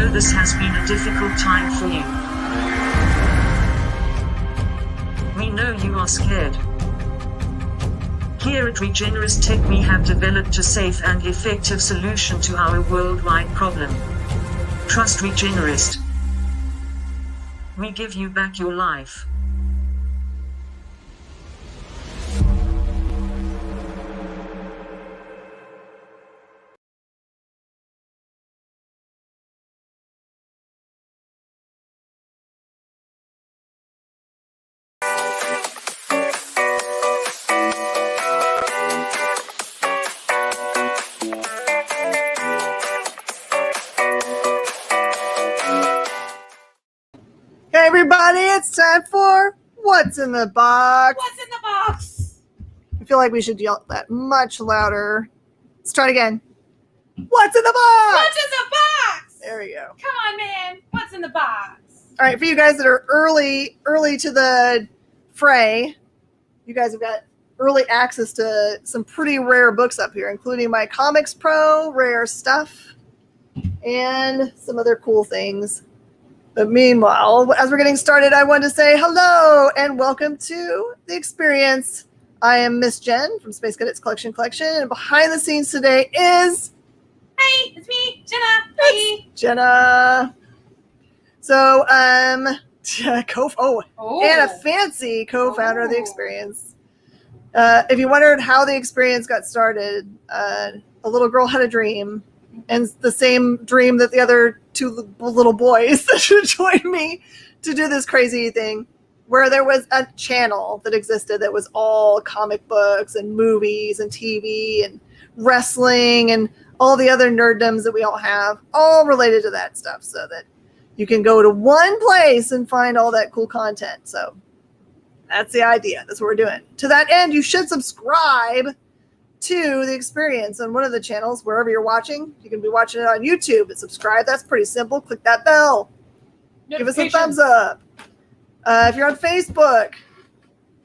know this has been a difficult time for you. We know you are scared. Here at Regenerist Tech we have developed a safe and effective solution to our worldwide problem. Trust Regenerist. We give you back your life. Hey everybody, it's time for What's in the Box? What's in the box? I feel like we should yell that much louder. Let's try it again. What's in the box? What's in the box? There we go. Come on, man. What's in the box? All right, for you guys that are early to the fray, you guys have got early access to some pretty rare books up here, including my Comics Pro, rare stuff, and some other cool things. But meanwhile, as we're getting started, I want to say hello and welcome to the experience. I am Miss Jen from Space Cadets Collection, and behind the scenes today is... Hey, it's me, Jenna. Hey. Jenna. So, and a fancy co-founder of the experience. If you wondered how the experience got started, a little girl had a dream, and the same dream that the other two little boys that should join me to do this crazy thing, where there was a channel that existed that was all comic books and movies and TV and wrestling and all the other nerddoms that we all have, all related to that stuff, so that you can go to one place and find all that cool content. So that's the idea. That's what we're doing. To that end, you should subscribe to the experience on one of the channels, wherever you're watching. You can be watching it on YouTube, but subscribe. That's pretty simple. Click that bell. Give us a thumbs up. If you're on Facebook,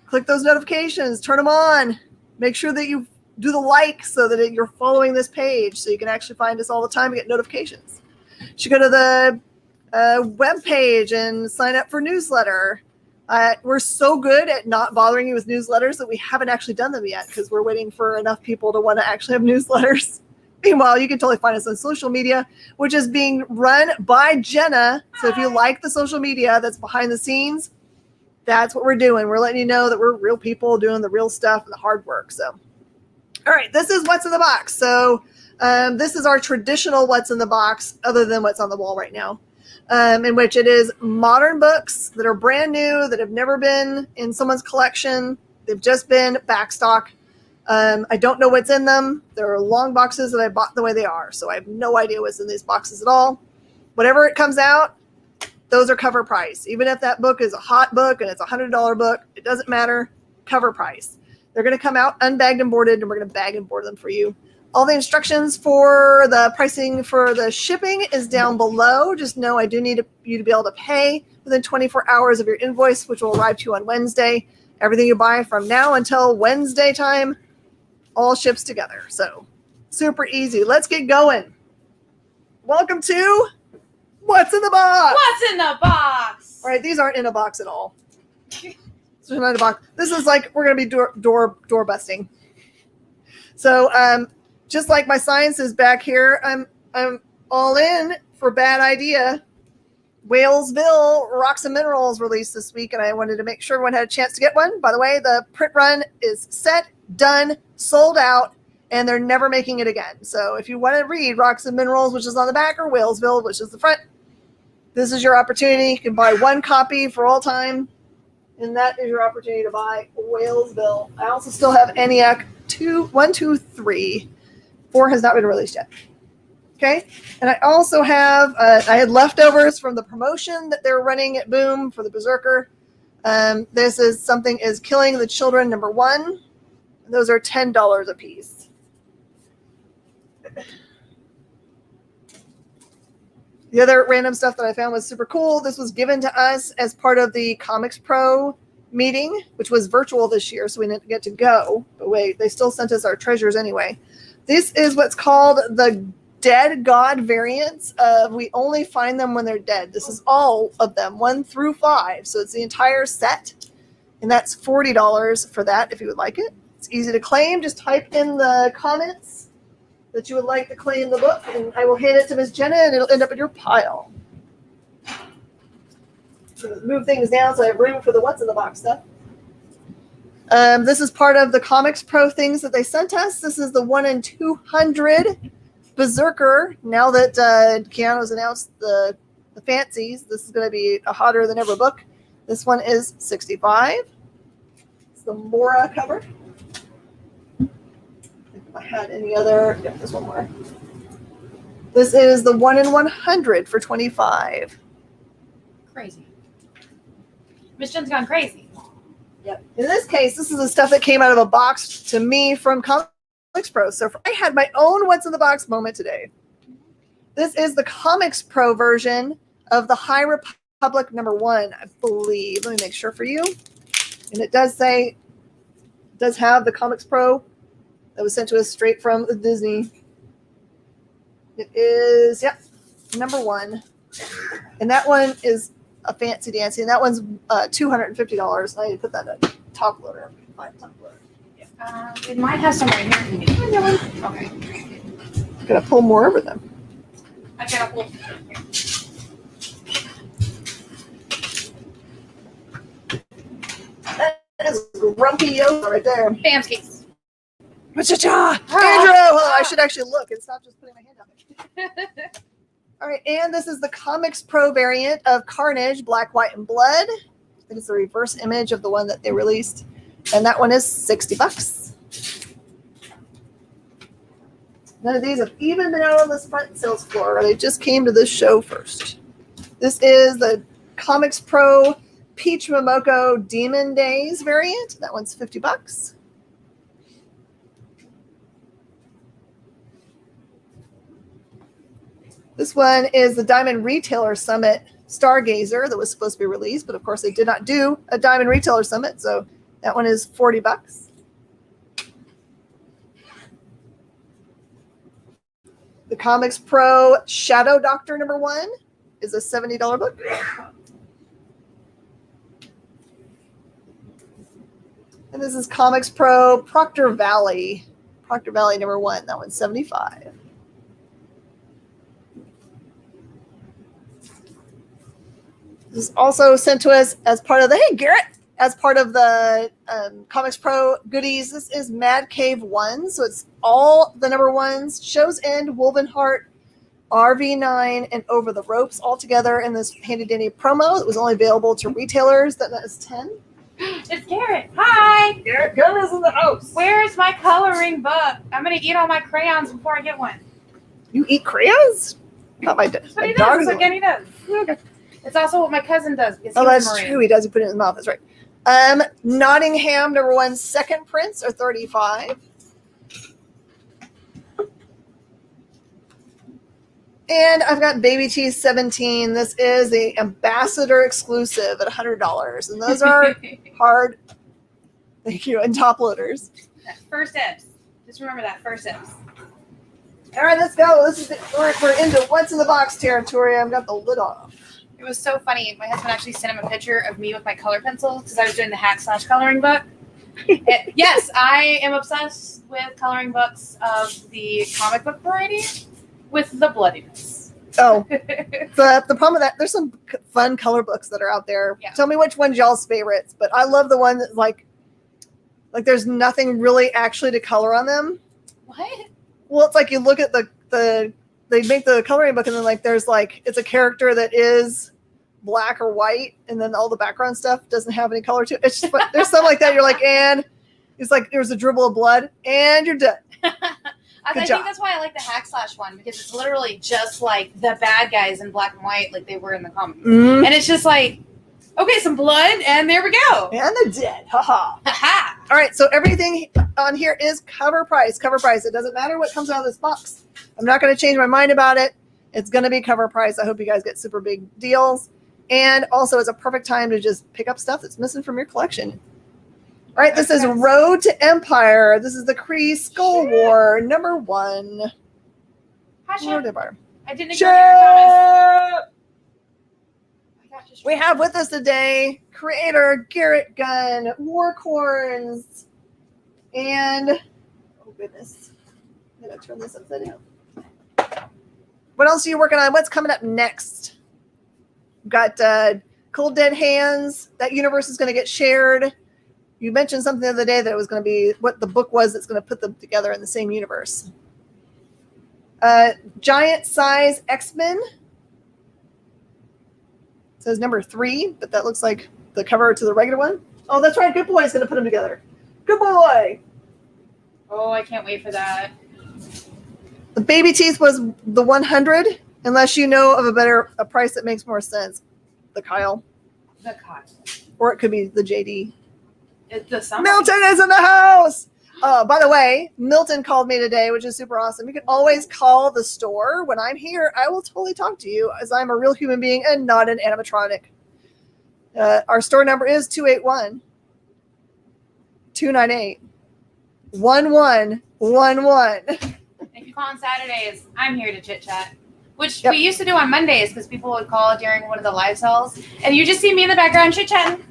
click those notifications. Turn them on. Make sure that you do the like so that you're following this page so you can actually find us all the time and get notifications. You should go to the web page and sign up for newsletter. We're so good at not bothering you with newsletters that we haven't actually done them yet because we're waiting for enough people to want to actually have newsletters. Meanwhile, you can totally find us on social media, which is being run by Jenna. So if you like the social media that's behind the scenes, that's what we're doing. We're letting you know that we're real people doing the real stuff and the hard work. So, all right, this is What's in the Box. So this is our traditional What's in the Box, other than what's on the wall right now. In which it is modern books that are brand new, that have never been in someone's collection. They've just been backstock. I don't know what's in them. There are long boxes that I bought the way they are, so I have no idea what's in these boxes at all. Whatever it comes out, those are cover price. Even if that book is a hot book and it's a $100 book, it doesn't matter. Cover price. They're going to come out unbagged and boarded, and we're going to bag and board them for you. All the instructions for the pricing for the shipping is down below. Just know I do need you to be able to pay within 24 hours of your invoice, which will arrive to you on Wednesday. Everything you buy from now until Wednesday time all ships together. So super easy. Let's get going. Welcome to What's in the Box? What's in the box? All right, these aren't in a box at all. This is not a box. This is like we're going to be door busting. So, just like my science is back here, I'm all in for Bad Idea. Whalesville Rocks and Minerals released this week, and I wanted to make sure everyone had a chance to get one. By the way, the print run is set, done, sold out, and they're never making it again. So if you want to read Rocks and Minerals, which is on the back, or Whalesville, which is the front, this is your opportunity. You can buy one copy for all time, and that is your opportunity to buy Whalesville. I also still have ENIAC 1, 2, 3. 4 has not been released yet. Okay, and I also have, I had leftovers from the promotion that they were running at Boom for the Berserker. This is Something is Killing the Children, #1. Those are $10 a piece. The other random stuff that I found was super cool. This was given to us as part of the Comics Pro meeting, which was virtual this year, so we didn't get to go. But wait, they still sent us our treasures anyway. This is what's called the dead god variants of we only find them when they're dead. This is all of them, 1 through 5. So it's the entire set. And that's $40 for that if you would like it. It's easy to claim. Just type in the comments that you would like to claim the book, and I will hand it to Miss Jenna, and it'll end up in your pile. So move things down so I have room for the what's in the box stuff. This is part of the Comics Pro things that they sent us. This is the 1 in 200 Berserker. Now that Keanu's announced the fancies, this is going to be a hotter than ever book. This one is $65. It's the Mora cover. If I had any other, yeah, there's one more. This is the 1 in 100 for $25. Crazy. Miss Jen's gone crazy. Yep. In this case, this is the stuff that came out of a box to me from Comics Pro. So I had my own What's in the Box moment today. This is the Comics Pro version of the High Republic #1, I believe. Let me make sure for you. And it does say, it does have the Comics Pro that was sent to us straight from Disney. It is, yep, #1. And that one is a fancy dancy, and that one's $250. I need to put that in a top loader. Find top loader. It might have some right here. Okay. I'm gonna pull more over them. I gotta pull. That is Grumpy Yoda right there. Bam's case. Cha-cha! Andrew! Well, I should actually look and stop just putting my hand out. All right, and this is the Comics Pro variant of Carnage, Black, White, and Blood. I think it's the reverse image of the one that they released. And that one is $60. None of these have even been out on this front sales floor. They just came to this show first. This is the Comics Pro Peach Momoko Demon Days variant. That one's $50. This one is the Diamond Retailer Summit Stargazer that was supposed to be released, but of course they did not do a Diamond Retailer Summit, so that one is $40. The Comics Pro Shadow Doctor #1 is a $70 book. And this is Comics Pro Proctor Valley #1. That one's $75. This is also sent to us as part of the, hey, Garrett, as part of the Comics Pro goodies. This is Mad Cave 1. So it's all the #1s, Show's End, Woven Heart, RV9, and Over the Ropes all together in this handy dandy promo. It was only available to retailers. That is 10. It's Garrett. Hi. Garrett Gunn is in the house. Where's my coloring book? I'm going to eat all my crayons before I get one. You eat crayons? Not my, That's what my he dog does. is That's what Kenny does. Okay. It's also what my cousin does. Because Oh, he was that's Marine. true. He does. He put it in his mouth. That's right. Nottingham #1 second prints are $35. And I've got Baby Cheese 17. This is the Ambassador exclusive at $100. And those are hard, thank you, and top loaders. First F's. Just remember that. First F's. All right, let's go. We're into What's in the Box territory. I've got the lid off. It was so funny. My husband actually sent him a picture of me with my color pencils because I was doing the hack/coloring book. Yes, I am obsessed with coloring books of the comic book variety with the bloodiness. Oh, the problem with that, there's some fun color books that are out there. Yeah. Tell me which one's y'all's favorites, but I love the one that's like there's nothing really actually to color on them. What? Well, it's like you look at the they make the coloring book and then there's it's a character that is black or white and then all the background stuff doesn't have any color to it. It's just there's something like that. You're like, and it's like there's a dribble of blood and you're done. I think that's why I like the hack/slash one because it's literally just like the bad guys in black and white like they were in the comics. Mm-hmm. And it's just like, okay, some blood and there we go. And they're dead. Haha. Ha-ha. All right, so everything on here is cover price. Cover price. It doesn't matter what comes out of this box. I'm not going to change my mind about it. It's going to be cover price. I hope you guys get super big deals. And also, it's a perfect time to just pick up stuff that's missing from your collection. All right, this is Road to Empire. This is the Kree Skull War #1. Hashtag. Birthday bar. I didn't ignore your comments. We have with us today creator Garrett Gunn, Warcorns, and oh goodness, I'm gonna turn this upside down. What else are you working on? What's coming up next? We've got Cold Dead Hands. That universe is going to get shared. You mentioned something the other day that it was going to be what the book was that's going to put them together in the same universe. Giant Size X-Men. It says number 3, but that looks like the cover to the regular one. Oh, that's right. Good Boy is going to put them together. Good Boy. Oh, I can't wait for that. The Baby Teeth was the 100, unless you know of a price that makes more sense. The Kyle. The Kyle. Or it could be the JD. Somebody. Milton is in the house. By the way, Milton called me today, which is super awesome. You can always call the store. When I'm here, I will totally talk to you as I'm a real human being and not an animatronic. Our store number is 281-298-1111. If you call on Saturdays, I'm here to chit chat. Which we used to do on Mondays because people would call during one of the live sells. And you just see me in the background chit chatting.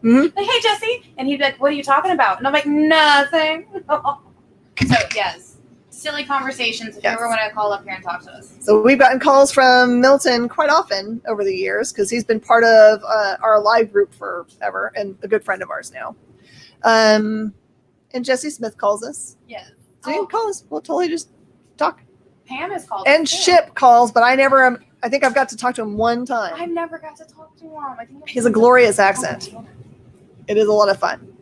Mm-hmm. Like, hey, Jesse. And he'd be like, what are you talking about? And I'm like, nothing. So, yes. Silly conversations if you ever want to call up here and talk to us. So we've gotten calls from Milton quite often over the years because he's been part of our live group forever and a good friend of ours now. And Jesse Smith calls us. Yes. So you can call us. We'll totally just talk. Pam has called And us, too. Ship calls, but I think I've got to talk to him one time. I never got to talk to him. I think He has a glorious accent. It is a lot of fun.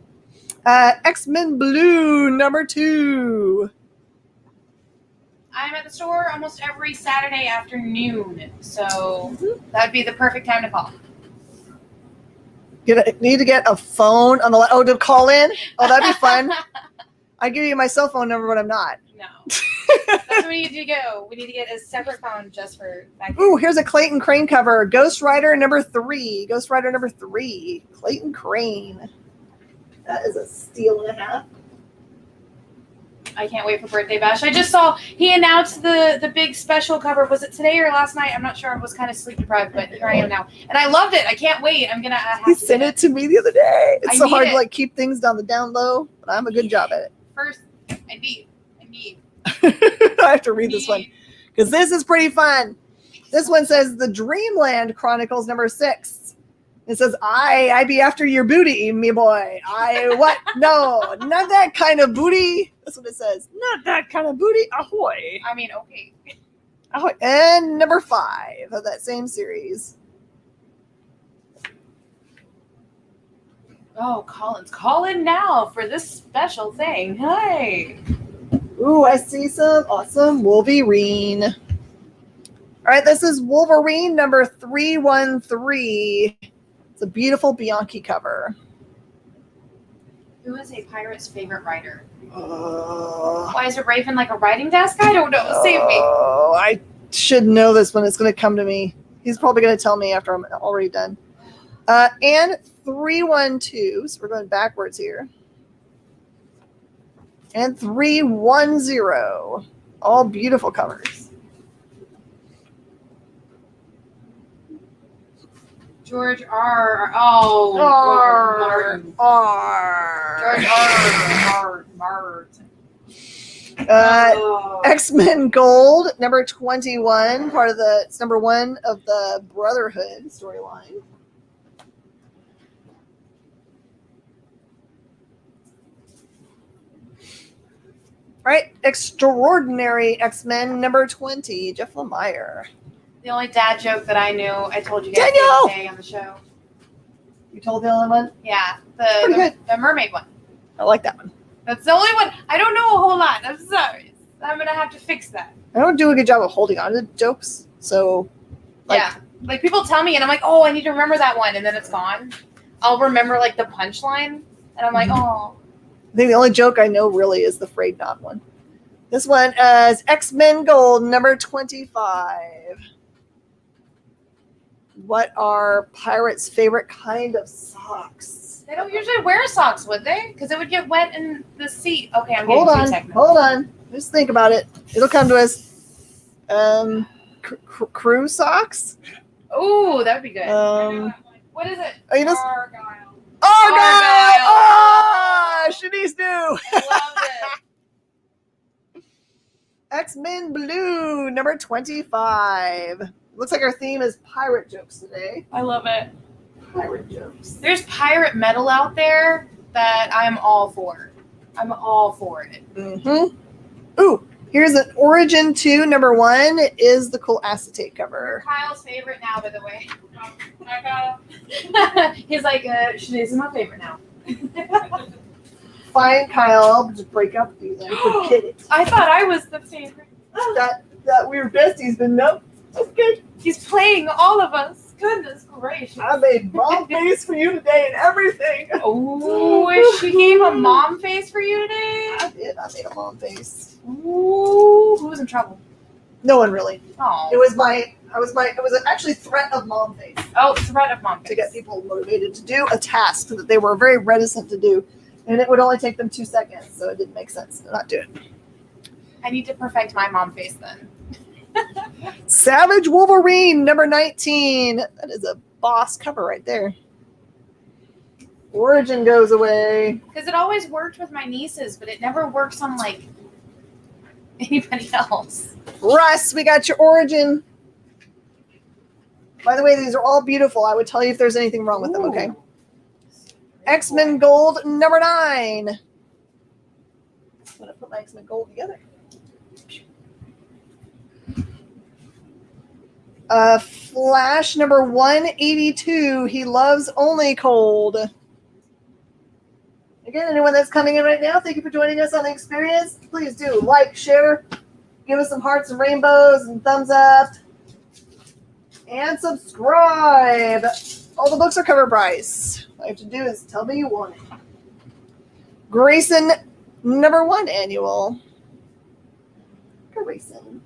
X-Men Blue number 2. I'm at the store almost every Saturday afternoon, so that'd be the perfect time to call. Need to get a phone on the to call in. Oh, that'd be fun. I give you my cell phone number, but I'm not. No, that's where we need to go. We need to get a separate phone just for that. Ooh, here's a Clayton Crane cover. Ghost Rider number 3. Ghost Rider number 3. Clayton Crane. That is a steal and a half. I can't wait for Birthday Bash. I just saw he announced the big special cover. Was it today or last night? I'm not sure. I was kind of sleep deprived, but here I am now, and I loved it. I can't wait. I'm gonna. He sent it to me the other day. It's so hard it. to like keep things down low, but I'm a good job at it. First, I need. I have to read this one because this is pretty fun. This one says the Dreamland Chronicles number 6. It says, I be after your booty, me boy. What? No, not that kind of booty. That's what it says. Not that kind of booty. Ahoy. I mean, okay. Ahoy. And number 5 of that same series. Oh, Collins, call in now for this special thing. Hey. Ooh, I see some awesome Wolverine. All right, this is Wolverine number 313. It's a beautiful Bianchi cover. Who is a pirate's favorite writer? Why is it Raven like a writing desk? I don't know. Save me. Oh, I should know this when it's going to come to me. He's probably going to tell me after I'm already done. And 312. So we're going backwards here. And 310. All beautiful covers. George R. Oh, R. George R. X-Men Gold, number 21, it's number 1 of the Brotherhood storyline. Right, Extraordinary X-Men number 20, Jeff Lemire. The only dad joke that I knew, I told you guys Daniel! the other day on the show. You told the other one? Yeah, Pretty good. the mermaid one. I like that one. That's the only one. I don't know a whole lot. I'm sorry. I'm gonna have to fix that. I don't do a good job of holding on to jokes, so yeah, like people tell me, and I'm like, oh, I need to remember that one, and then it's gone. I'll remember like the punchline, and I'm like, oh. I think the only joke I know really is the Frayed Knot one. This one is X-Men Gold, number 25. What are pirates' favorite kind of socks? They don't usually wear socks, would they? Because it would get wet in the seat. Okay, I'm Hold getting on. too technical. Hold on. Just think about it. It'll come to us. Crew socks. Oh, that would be good. What is it? Oh, you know, Argyle. Argyle! Oh, Shanice knew. I loved it. X-Men Blue, number 25. Looks like our theme is pirate jokes today. I love it. Pirate jokes. There's pirate metal out there that I'm all for. I'm all for it. Mm-hmm. Ooh, here's an Origin 2, number 1 is the cool acetate cover. Kyle's favorite now, by the way. I got him. He's like, Shanice is my favorite now. Fine, Kyle. I'll just break up with you then. Forget it. I thought I was the favorite. That we were besties, but nope. That's good. He's playing all of us. Goodness gracious. I made mom face for you today and everything. Oh, she gave a mom face for you today? I did. I made a mom face. Ooh, who was in trouble? No one really. Oh. It was actually threat of mom face. Oh, threat of mom face. To get people motivated to do a task that they were very reticent to do. And it would only take them 2 seconds, so it didn't make sense to not do it. I need to perfect my mom face then. Savage Wolverine, number 19. That is a boss cover right there. Origin goes away. Because it always worked with my nieces, but it never works on, like, anybody else. Russ, we got your Origin. By the way, these are all beautiful. I would tell you if there's anything wrong with them, okay? X-Men Gold, number 9. I'm going to put my X-Men Gold together. Flash, number 182. He loves only cold. Again, anyone that's coming in right now, thank you for joining us on the experience. Please do like, share, give us some hearts and rainbows and thumbs up. And subscribe. All the books are cover price. All you have to do is tell me you want it. Grayson, number 1 annual. Grayson.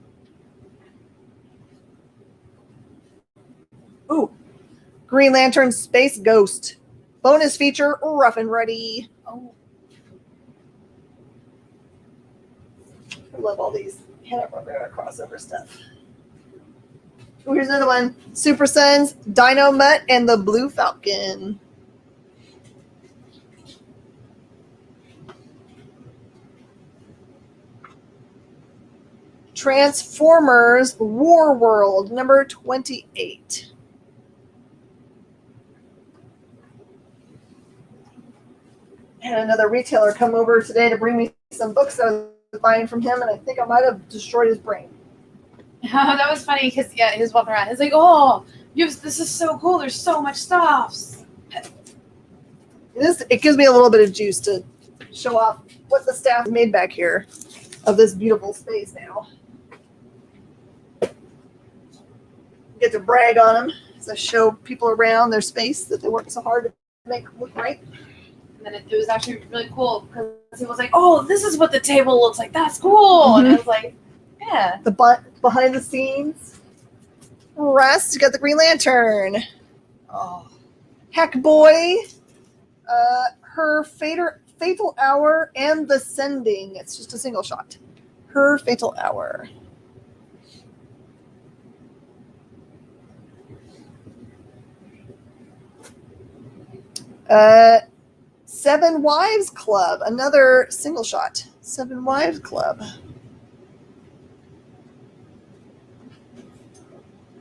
Ooh. Green Lantern Space Ghost. Bonus feature, rough and ready. Oh. I love all these Hanna-Barbera crossover stuff. Ooh, here's another one. Super Sons, Dino Mutt, and the Blue Falcon. Transformers War World, number 28. Had another retailer come over today to bring me some books I was buying from him, and I think I might have destroyed his brain. That was funny because, yeah, he was walking around. He's like, oh, this is so cool. There's so much stuff. It gives me a little bit of juice to show off what the staff made back here of this beautiful space now. Get to brag on them as I show people around their space that they worked so hard to make look right. And then it was actually really cool because he was like, oh, this is what the table looks like. That's cool. Mm-hmm. And I was like, yeah. The behind the scenes. Rest, you got the Green Lantern. Oh. Heck Boy. Her Fatal Hour and The Sending. It's just a single shot. Her Fatal Hour. Seven Wives Club, another single shot. Seven Wives Club.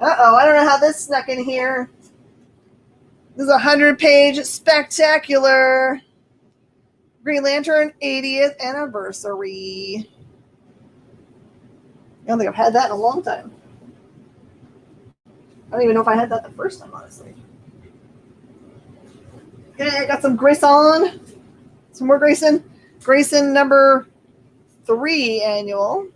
Uh-oh, I don't know how this snuck in here. This is a 100-page spectacular Green Lantern 80th anniversary. I don't think I've had that in a long time. I don't even know if I had that the first time, honestly. Okay, I got some Grayson. Some more Grayson. Grayson number 3 annual.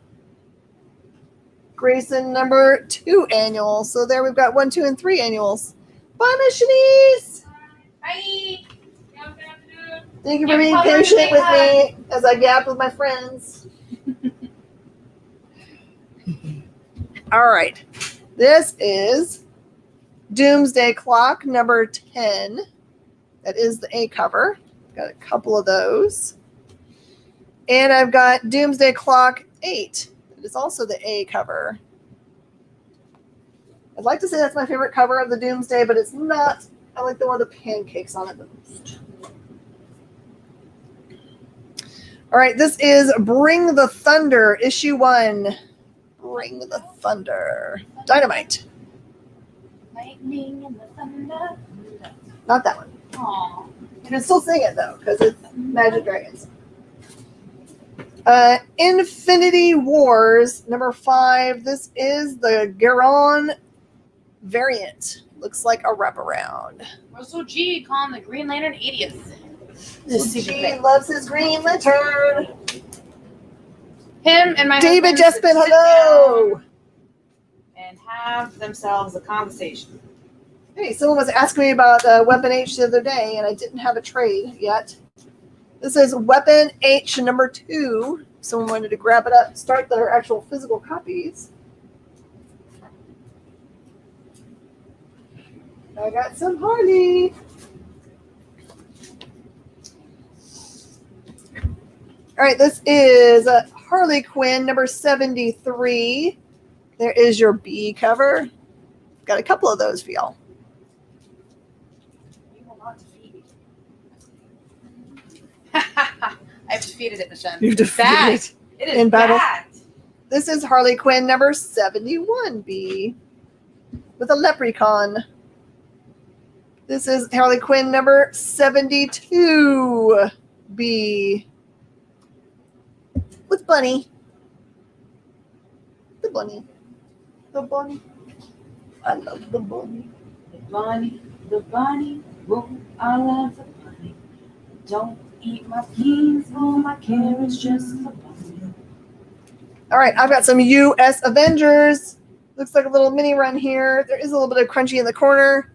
Grayson number 2 annual. So there we've got 1, 2, and 3 annuals. Bye, Miss Shanice. Bye. Thank you for being patient with me as I gap with my friends. All right. This is Doomsday Clock number 10. That is the A cover. Got a couple of those. And I've got Doomsday Clock 8. That is also the A cover. I'd like to say that's my favorite cover of the Doomsday, but it's not. I like the one with the pancakes on it the most. All right, this is Bring the Thunder, issue 1. Bring the Thunder. Dynamite. Lightning and the thunder. Not that one. Aww. You can still sing it, though, because it's Magic Dragons. Infinity Wars, number 5. This is the Garon variant. Looks like a wraparound. Russell G calling the Green Lantern 80th. G loves his Green Lantern. Him and my David husband Jespin, sit hello. down and have themselves a conversation. Hey, someone was asking me about Weapon H the other day, and I didn't have a trade yet. This is Weapon H number 2. Someone wanted to grab it up and start their actual physical copies. I got some Harley. All right, this is Harley Quinn number 73. There is your B cover. Got a couple of those for y'all. You will not defeat me. I've defeated it, Michelle. You've defeated bad. it It is in battle. bad. This is Harley Quinn number 71B with a leprechaun. This is Harley Quinn number 72B with Bunny. The bunny. The bunny. I love the bunny. The bunny, woo, I love the bunny. Don't eat my peas or my carrots, just the bunny. All right, I've got some U.S. Avengers. Looks like a little mini run here. There is a little bit of crunchy in the corner.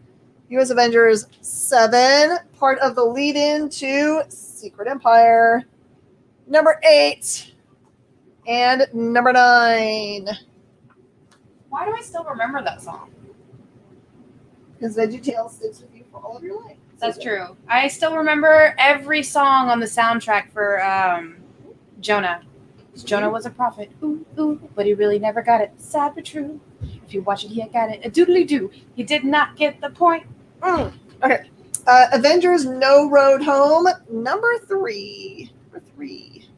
U.S. Avengers 7, part of the lead-in to Secret Empire. Number 8 and number 9. Why do I still remember that song? Because VeggieTales sticks with you for all of your life. That's true. I still remember every song on the soundtrack for Jonah. Jonah was a prophet, ooh, ooh, but he really never got it. Sad but true. If you watch it, he got it. A doodly-doo. He did not get the point. Okay. Avengers No Road Home, number 3. Number 3.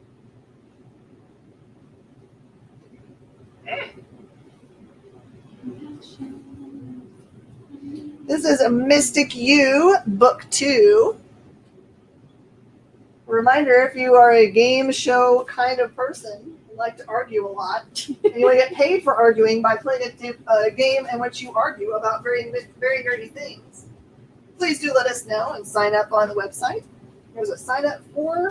This is a Mystic U, book 2. Reminder, if you are a game show kind of person, you like to argue a lot, and you want to get paid for arguing by playing a game in which you argue about very, very nerdy things, please do let us know and sign up on the website. There's a sign up for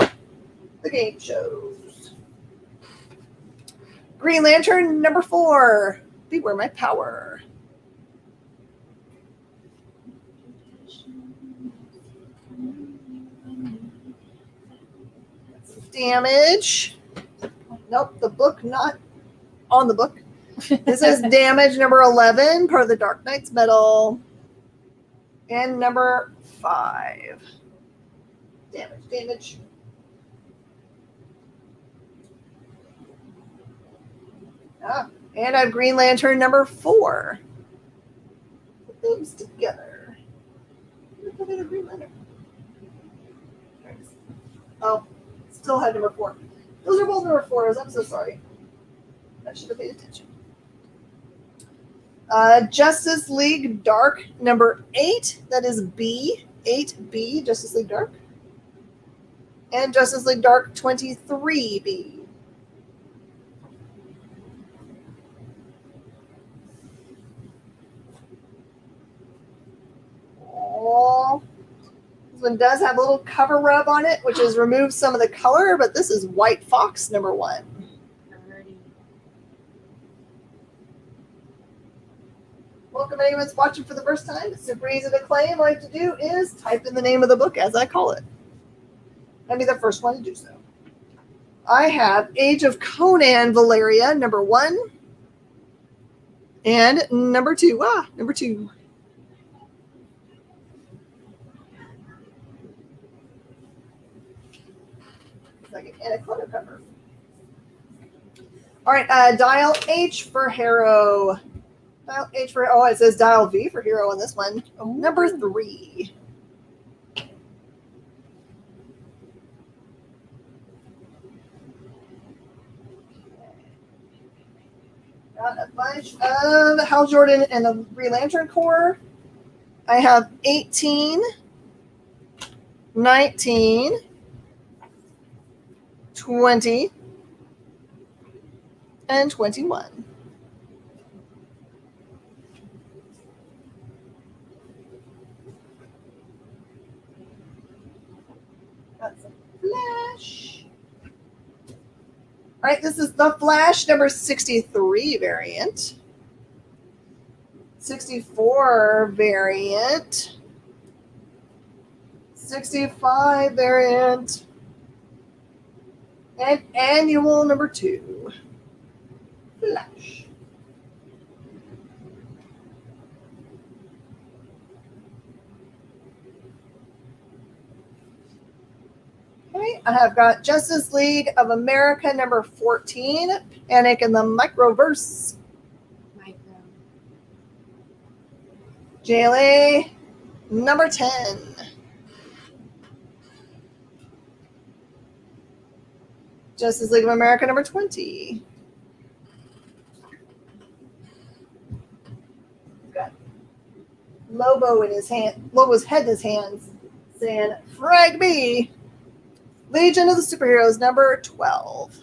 the game shows. Green Lantern number 4. Beware my power. Damage. Nope, the book not on the book. This is Damage number 11, part of the Dark Knight's Medal. And number 5. Damage. And I have Green Lantern number 4. Put those together. Look at the Green Lantern. Oh, still had number 4. Those are both number 4s. I'm so sorry. I should have paid attention. Justice League Dark number 8. That is B. 8B, Justice League Dark. And Justice League Dark 23B. Oh, this one does have a little cover rub on it, which has removed some of the color, but this is White Fox number 1. Welcome anyone that's watching for the first time. It's super easy to claim. All you have to do is type in the name of the book as I call it. I'll be the first one to do so. I have Age of Conan Valeria, number 1. And number 2. Number 2. And a clutter cover. All right, Dial H for Harrow. Dial H for, oh, it says dial V for hero on this one. Number 3. Got a bunch of Hal Jordan and the Green Lantern Corps. I have 18, 19, 20, and 21. That's a Flash. All right, this is the Flash number 63 variant. 64 variant. 65 variant. And annual number 2. Flash. Okay, I have got Justice League of America number 14, Panic in the Microverse. JLA number 10. Justice League of America number 20. Got Lobo in his hand, Lobo's head in his hands, saying, "Frag me." Legion of the Superheroes number 12.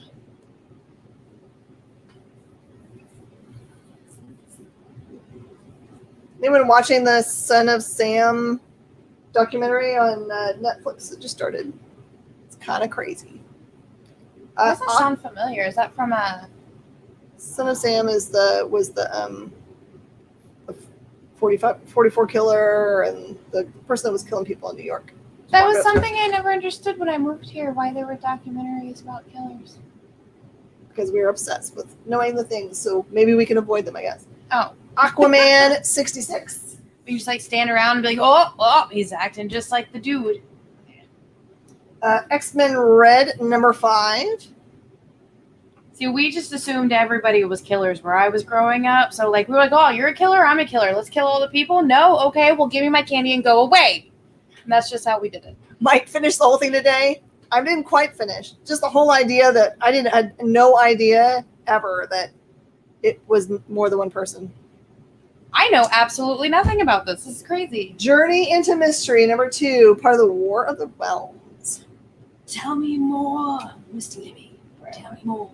Anyone watching the Son of Sam documentary on Netflix that just started? It's kind of crazy. That doesn't sound familiar. Is that from a... Son of Sam was the 44 killer and the person that was killing people in New York. That was something I never understood when I moved here, why there were documentaries about killers. Because we were obsessed with knowing the things, so maybe we can avoid them, I guess. Oh. Aquaman 66. You just like stand around and be like, oh, he's acting just like the dude. X-Men Red number 5. See, we just assumed everybody was killers where I was growing up. So like we were like, oh, you're a killer, I'm a killer. Let's kill all the people. No, okay, well give me my candy and go away. And that's just how we did it. Mike finished the whole thing today. I didn't quite finish. Just the whole idea that I had no idea ever that it was more than one person. I know absolutely nothing about this. This is crazy. Journey into Mystery number 2, part of the War of the Realms. Tell me more, Mr. Libby. Tell me more.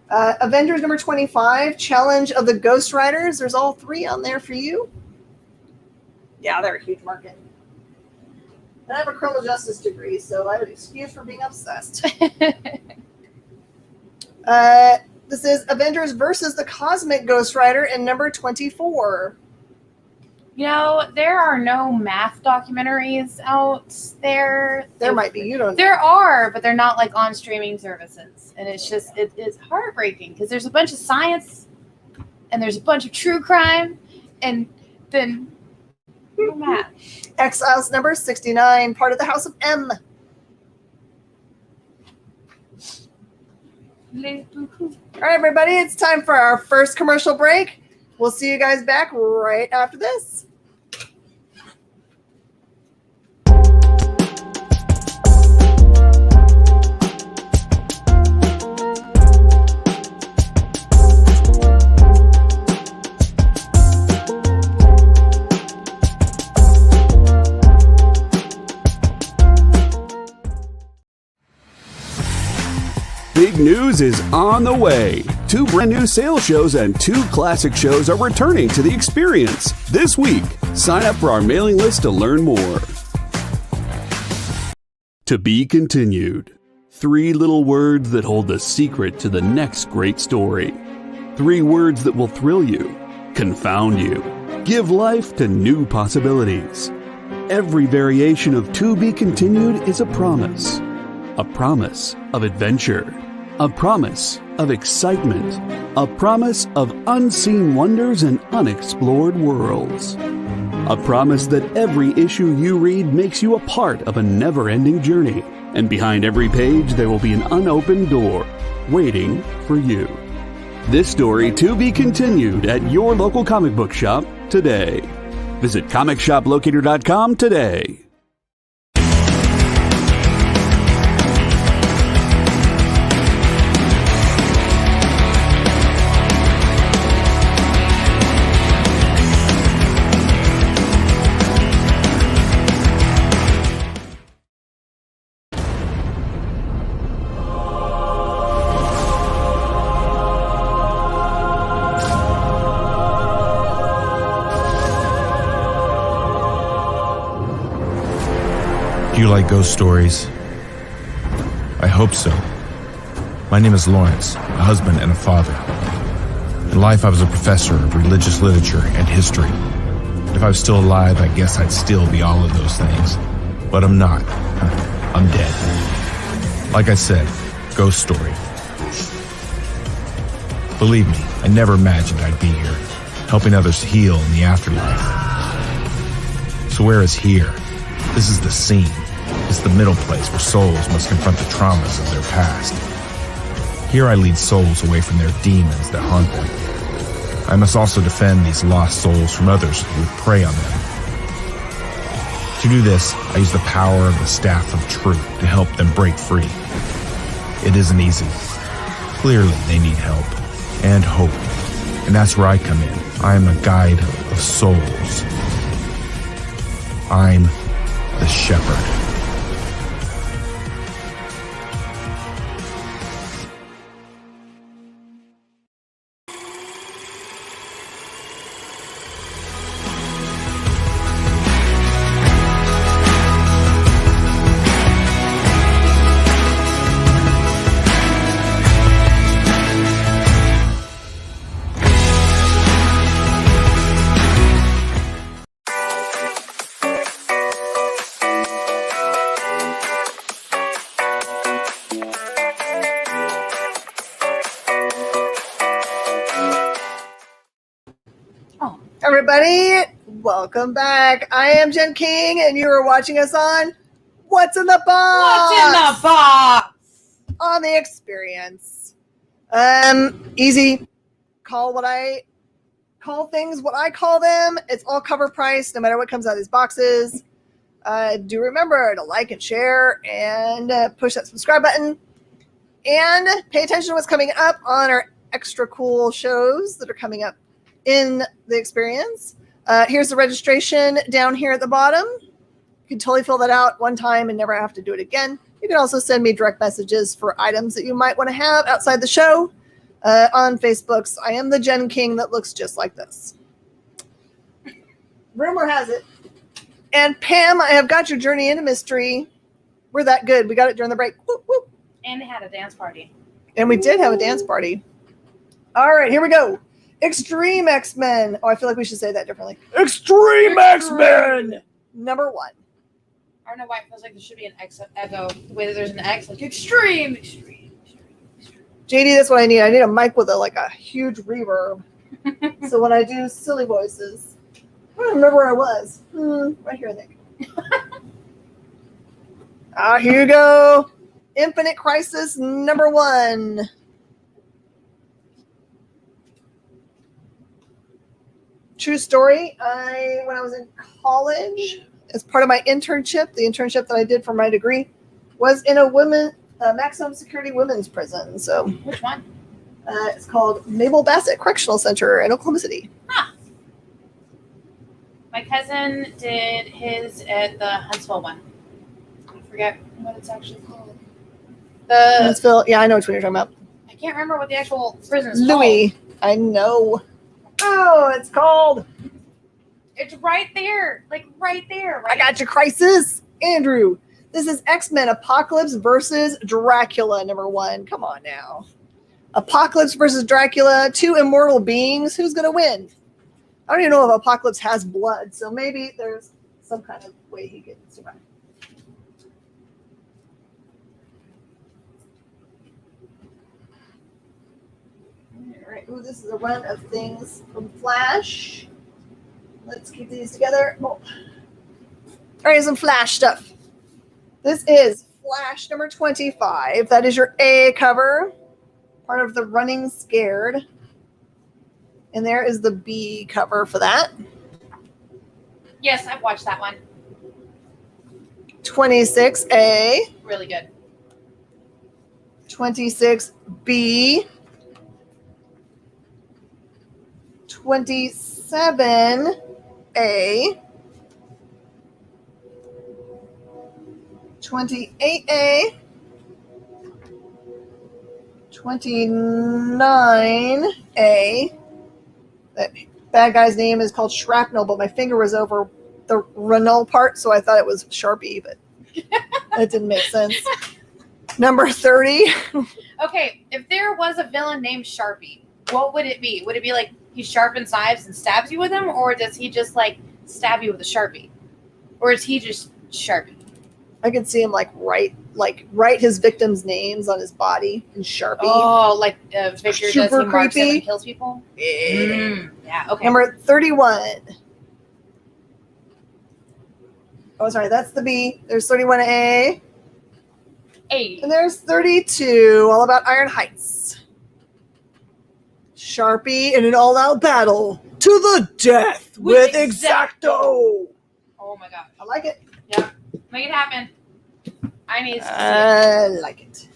Avengers number 25, Challenge of the Ghost Riders. There's all 3 on there for you. Yeah, they're a huge market. And I have a criminal justice degree, so I have an excuse for being obsessed. This is Avengers versus the Cosmic Ghost Rider in number 24. You know, there are no math documentaries out there. There might be. You don't know. There are, but they're not like on streaming services. And it's just, it's heartbreaking because there's a bunch of science and there's a bunch of true crime and then no math. Exiles number 69, part of the House of M. All right, everybody, it's time for our first commercial break. We'll see you guys back right after this. Big news is on the way. 2 brand new sales shows and 2 classic shows are returning to the experience this week. Sign up for our mailing list to learn more. To be continued. 3 little words that hold the secret to the next great story. 3 words that will thrill you, confound you, give life to new possibilities. Every variation of To Be Continued is a promise of adventure, a promise of excitement, a promise of unseen wonders and unexplored worlds. A promise that every issue you read makes you a part of a never-ending journey, And behind every page, there will be an unopened door waiting for you. This story to be continued at your local comic book shop today. Visit comicshoplocator.com today. Do you like ghost stories? I hope so. My name is Lawrence, a husband and a father. In life, I was a professor of religious literature and history. If I was still alive, I guess I'd still be all of those things. But I'm not. I'm dead. Like I said, ghost story. Believe me, I never imagined I'd be here, helping others heal in the afterlife. So where is here? This is the scene. It's the middle place where souls must confront the traumas of their past. Here I lead souls away from their demons that haunt them. I must also defend these lost souls from others who would prey on them. To do this, I use the power of the Staff of Truth to help them break free. It isn't easy. Clearly, they need help and hope, and that's where I come in. I am a guide of souls. I'm the shepherd. Everybody, welcome back. I am Jen King, and you are watching us on What's in the Box? What's in the box? On the Experience. Easy. Call things what I call them. It's all cover price, no matter what comes out of these boxes. Do remember to like and share and push that subscribe button. And pay attention to what's coming up on our extra cool shows that are coming up in the Experience. Here's the registration down here at the bottom. You can totally fill that out one time and never have to do it again. You can also send me direct messages for items that you might want to have outside the show on Facebook's I am the Jen King that looks just like this. Rumor has it. And Pam, I have got your Journey into Mystery. We're that good. We got it during the break. Whoop, whoop. And they had a dance party. And we did have a dance party. All right, here we go. Extreme X-Men. Oh, I feel like we should say that differently. Extreme X-Men! Number 1. I don't know why it feels like there should be an X echo. The way that there's an X, like extreme. JD, that's what I need. I need a mic with a huge reverb. So when I do silly voices. I don't remember where I was. Right here, I think. Here you go. Infinite Crisis number 1. True story. When I was in college, as part of my internship, the internship that I did for my degree was in a maximum security women's prison. So, Which one? It's called Mabel Bassett Correctional Center in Oklahoma City. Huh. My cousin did his at the Huntsville one. I forget what it's actually called. Huntsville. Yeah, I know which one you're talking about. I can't remember what the actual prison is Louis. called. I know. Oh, it's called. It's right there. Like right there. Right? I got your Crisis. Andrew, this is X-Men Apocalypse versus Dracula number 1. Come on now. Apocalypse versus Dracula, 2 immortal beings. Who's going to win? I don't even know if Apocalypse has blood, so maybe there's some kind of way he could survive. All right. Ooh, this is a run of things from Flash. Let's keep these together. Oh. All right, some Flash stuff. This is Flash number 25. That is your A cover, part of the Running Scared. And there is the B cover for that. Yes, I've watched that one. 26A, Really good. 26B, 27A, 28A, 29A. That bad guy's name is called Shrapnel, but my finger was over the Renault part, so I thought it was Sharpie, but that didn't make sense. Number 30. Okay, if there was a villain named Sharpie, what would it be? Would it be like he sharpens knives and stabs you with them, or does he just like stab you with a Sharpie? Or is he just Sharpie? I could see him write his victims' names on his body in Sharpie. Oh, like Victor does, he Super marks them creepy. and kills people? Yeah. Yeah, okay. Number 31. Oh, sorry, that's the B. There's 31A. 8. And there's 32, all about Iron Heights. Sharpie in an all-out battle to the death with Exacto. Oh my god. I like it. Yeah. Make it happen. I need to see it. I like it.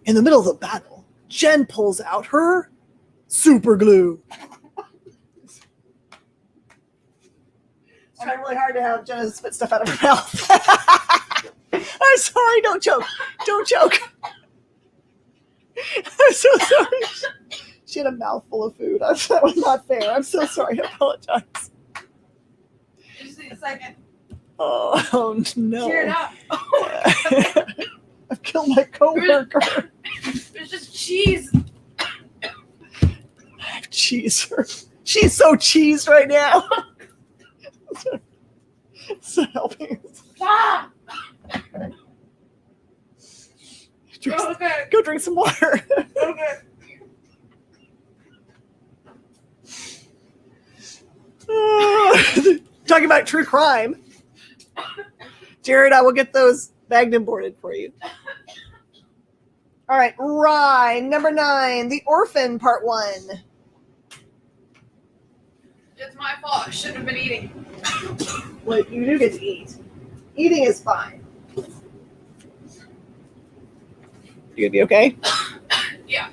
In the middle of the battle, Jen pulls out her super glue. Trying really hard to have Jenna spit stuff out of her mouth. I'm sorry, don't choke. Don't choke. I'm so sorry. She had a mouthful of food. That was not fair. I'm so sorry. I apologize. Just need a second. Oh no. Cheer it up. I've killed my coworker. There's just cheese. I've cheesed her. She's so cheesed right now. It's not helping. Ah! Okay. Go drink some water. Okay. Talking about true crime. Jared, I will get those bagged and boarded for you. All right, Rye, number 9, The Orphan, part 1. It's my fault. I shouldn't have been eating. Well, you do get to eat. Eating is fine. You gonna be okay? Yeah.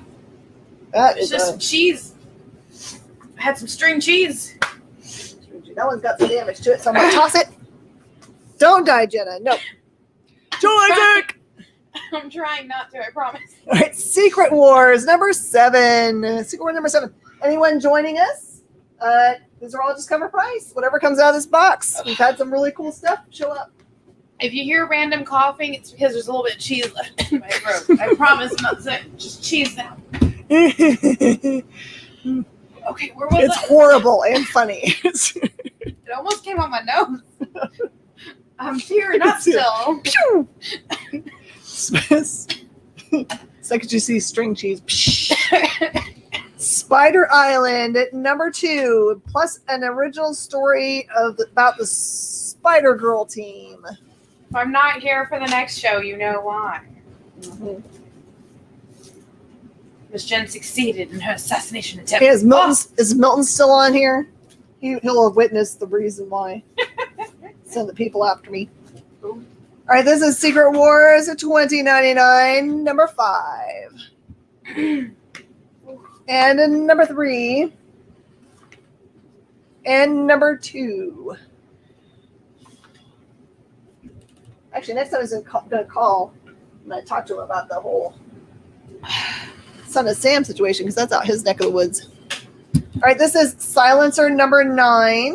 That It's is just cheese. I had some string cheese. that one's got some damage to it, so I'm gonna toss it. Don't die, Jenna. No. Joe Isaac! I'm trying not to, I promise. All right, Secret Wars number 7. Secret War number 7. Anyone joining us? These are all just cover price. Whatever comes out of this box. We've had some really cool stuff show up. If you hear random coughing, it's because there's a little bit of cheese left in my throat. I promise I'm not sick. Just cheese now. It's Okay, where was it? horrible and funny. It almost came on my nose. I'm tearing up still. Second you see string cheese. Spider Island at number 2, plus an original story about the Spider Girl team. If I'm not here for the next show, you know why. Mm-hmm. Miss Jen succeeded in her assassination attempt. Hey, is Milton still on here? He'll have witnessed the reason why. Send the people after me. All right, this is Secret Wars at $20.99, number 5. And number 3. And number 2. Actually, next time I'm going to call. I'm going to talk to him about the whole Son of Sam situation, because that's out his neck of the woods. All right, this is Silencer number 9.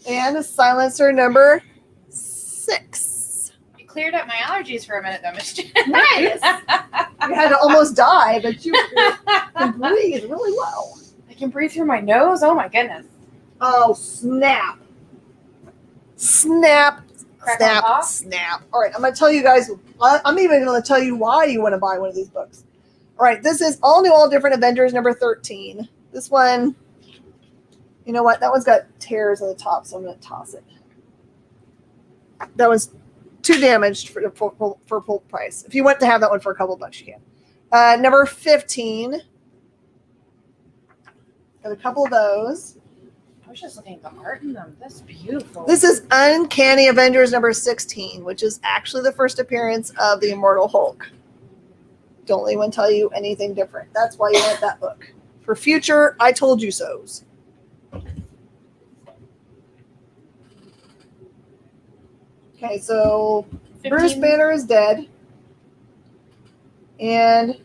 And Silencer number 6. You cleared up my allergies for a minute, though, Miss Jen. Nice. You had to almost die, but you can breathe really well. I can breathe through my nose? Oh, my goodness. Oh, snap. Snap. Crack Snap. on top? Snap. All right, I'm going to tell you guys, I'm even going to tell you why you want to buy one of these books. All right, this is All New, All Different Avengers number 13. This one You know what? That one's got tears on the top, so I'm going to toss it. That was too damaged for full price. If you want to have that one for a couple bucks, you can. Number 15. Got a couple of those. I was just looking at the art in them. That's beautiful. This is Uncanny Avengers number 16, which is actually the first appearance of the Immortal Hulk. Don't let anyone tell you anything different. That's why you want that book. For future, I told you so's. Okay, so 15. Bruce Banner is dead. And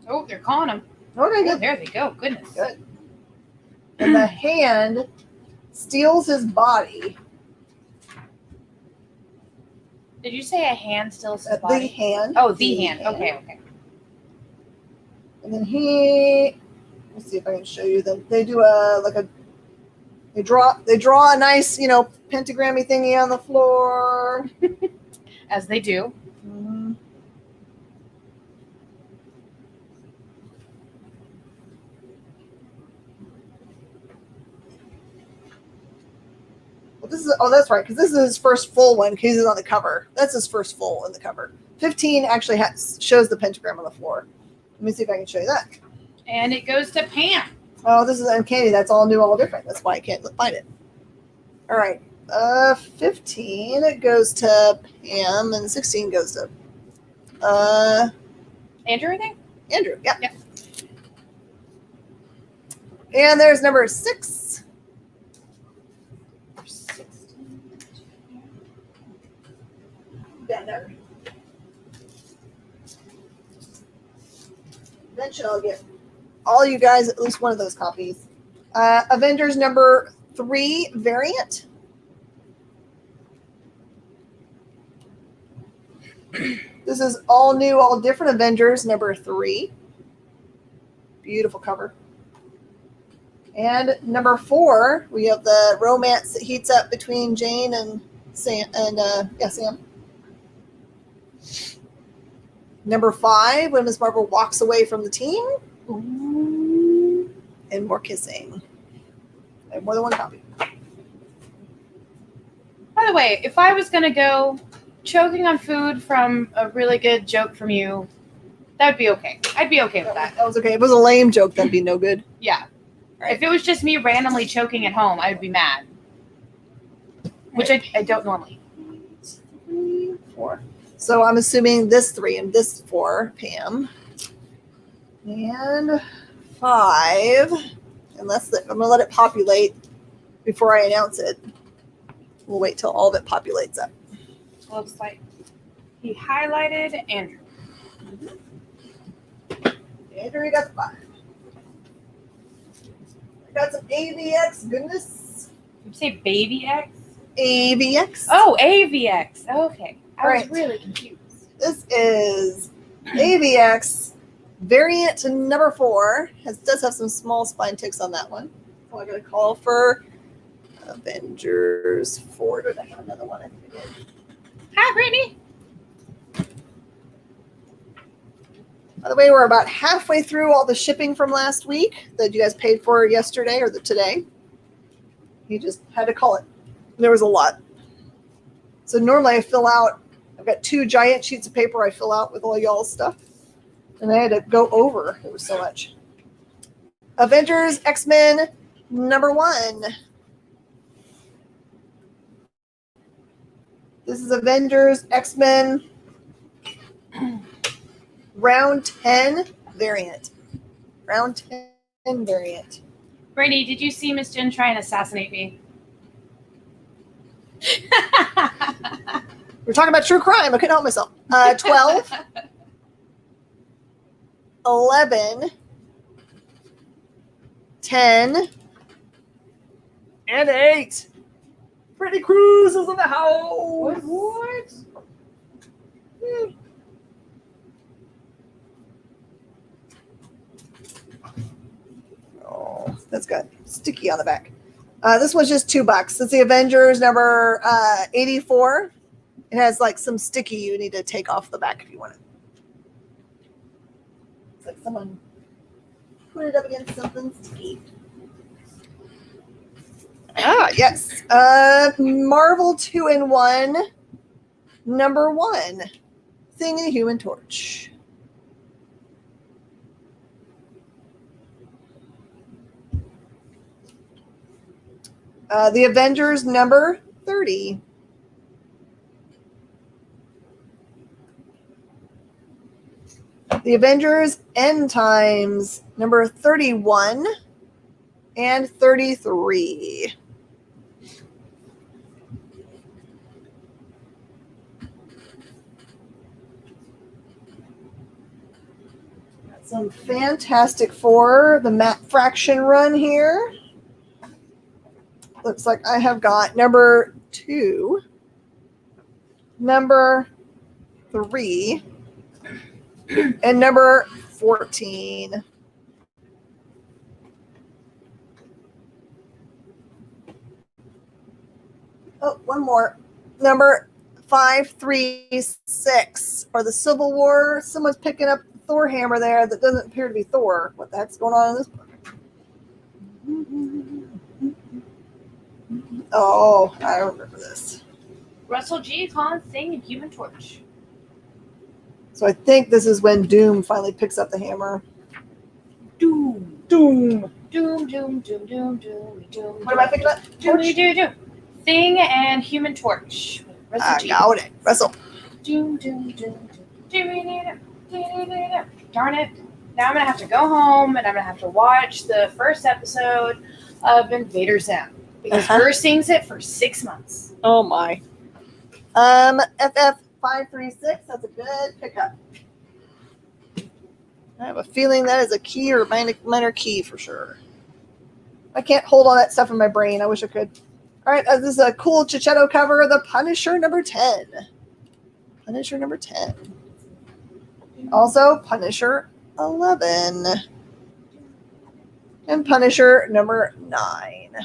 Oh, they're calling him. okay, Oh, good. there they go. Goodness. Good. And the hand steals his body. Did you say a hand steals his The body? hand. Oh, the hand. Okay. And then let's see if I can show you them. They do they draw a nice, pentagrammy thingy on the floor. As they do. Mhm. Well, that's right, because this is his first full one. Because he's on the cover. That's his first full in the cover. 15 actually shows the pentagram on the floor. Let me see if I can show you that. And it goes to Pam. Oh, this is Uncanny. That's all new, all different. That's why I can't find it. All right. 15, it goes to Pam, and 16 goes to Andrew, I think? Andrew. Yeah. Yep. And there's number 6. Banner. Eventually I'll get all you guys at least one of those copies. Avengers number 3 variant. This is all new, all different Avengers number 3. Beautiful cover. And number 4, we have the romance that heats up between Jane and Sam. Sam. Number 5, when Ms. Marvel walks away from the team. Ooh. And more kissing. I have more than one copy. By the way, if I was going to go choking on food from a really good joke from you, that would be okay. I'd be okay with that. That was okay. If it was a lame joke, that'd be no good. Yeah. Right. If it was just me randomly choking at home, I would be mad. Which I don't normally. 3, 4. So I'm assuming this 3 and this 4, Pam. And 5. And I'm going to let it populate before I announce it. We'll wait till all of it populates up. Looks like he highlighted Andrew. Andrew, you got 5. I got some AVX goodness. Did you say Baby X? AVX. Oh, AVX. Okay. I Right. was really confused. This is AVX variant number 4. Does have some small spine ticks on that one. So I got a call for Avengers 4. Did I have another one? I think I did. Hi, Brittany. By the way, we're about halfway through all the shipping from last week that you guys paid for yesterday or today. You just had to call it. There was a lot. So normally I've got 2 giant sheets of paper I fill out with all y'all's stuff. And I had to go over. There was so much. Avengers X-Men number 1. This is Avengers X-Men round 10 variant. Round 10 variant. Brittany, did you see Miss Jen try and assassinate me? We're talking about true crime. I couldn't help myself. 12, 11, 10, and 8. Brittany Cruz is in the house. What? Oh, that's got sticky on the back. This one's just $2. It's the Avengers number 84. It has like some sticky you need to take off the back if you want it. It's like someone put it up against something sticky. Yes. Marvel 2-in-1, number 1. Thing in the Human Torch. The Avengers, number 30. The Avengers End Times, number 31 and 33. Got some Fantastic Four, the Matt Fraction run here. Looks like I have got number 2, number 3, and number 14. Oh, one more. Number 536. Or the Civil War. Someone's picking up the Thor hammer there that doesn't appear to be Thor. What the heck's going on in this book? Oh, I remember this. Russell G. calling Thing and Human Torch. So I think this is when Doom finally picks up the hammer. Doom. Doom. Doom, doom, doom, doom, doom, doom. What am I picking up? Doom, doom. Thing and Human Torch. I got it. Russell. Doom, doom, doom, doom. Darn it. Now I'm going to have to go home and I'm going to have to watch the first episode of Invader Zim. Because her sings it for 6 months. Oh my. FF536, that's a good pickup. I have a feeling that is a key or minor key for sure. I can't hold all that stuff in my brain. I wish I could. All right, this is a cool Chichetto cover, The Punisher number 10. Punisher number 10. Also, Punisher 11. And Punisher number 9.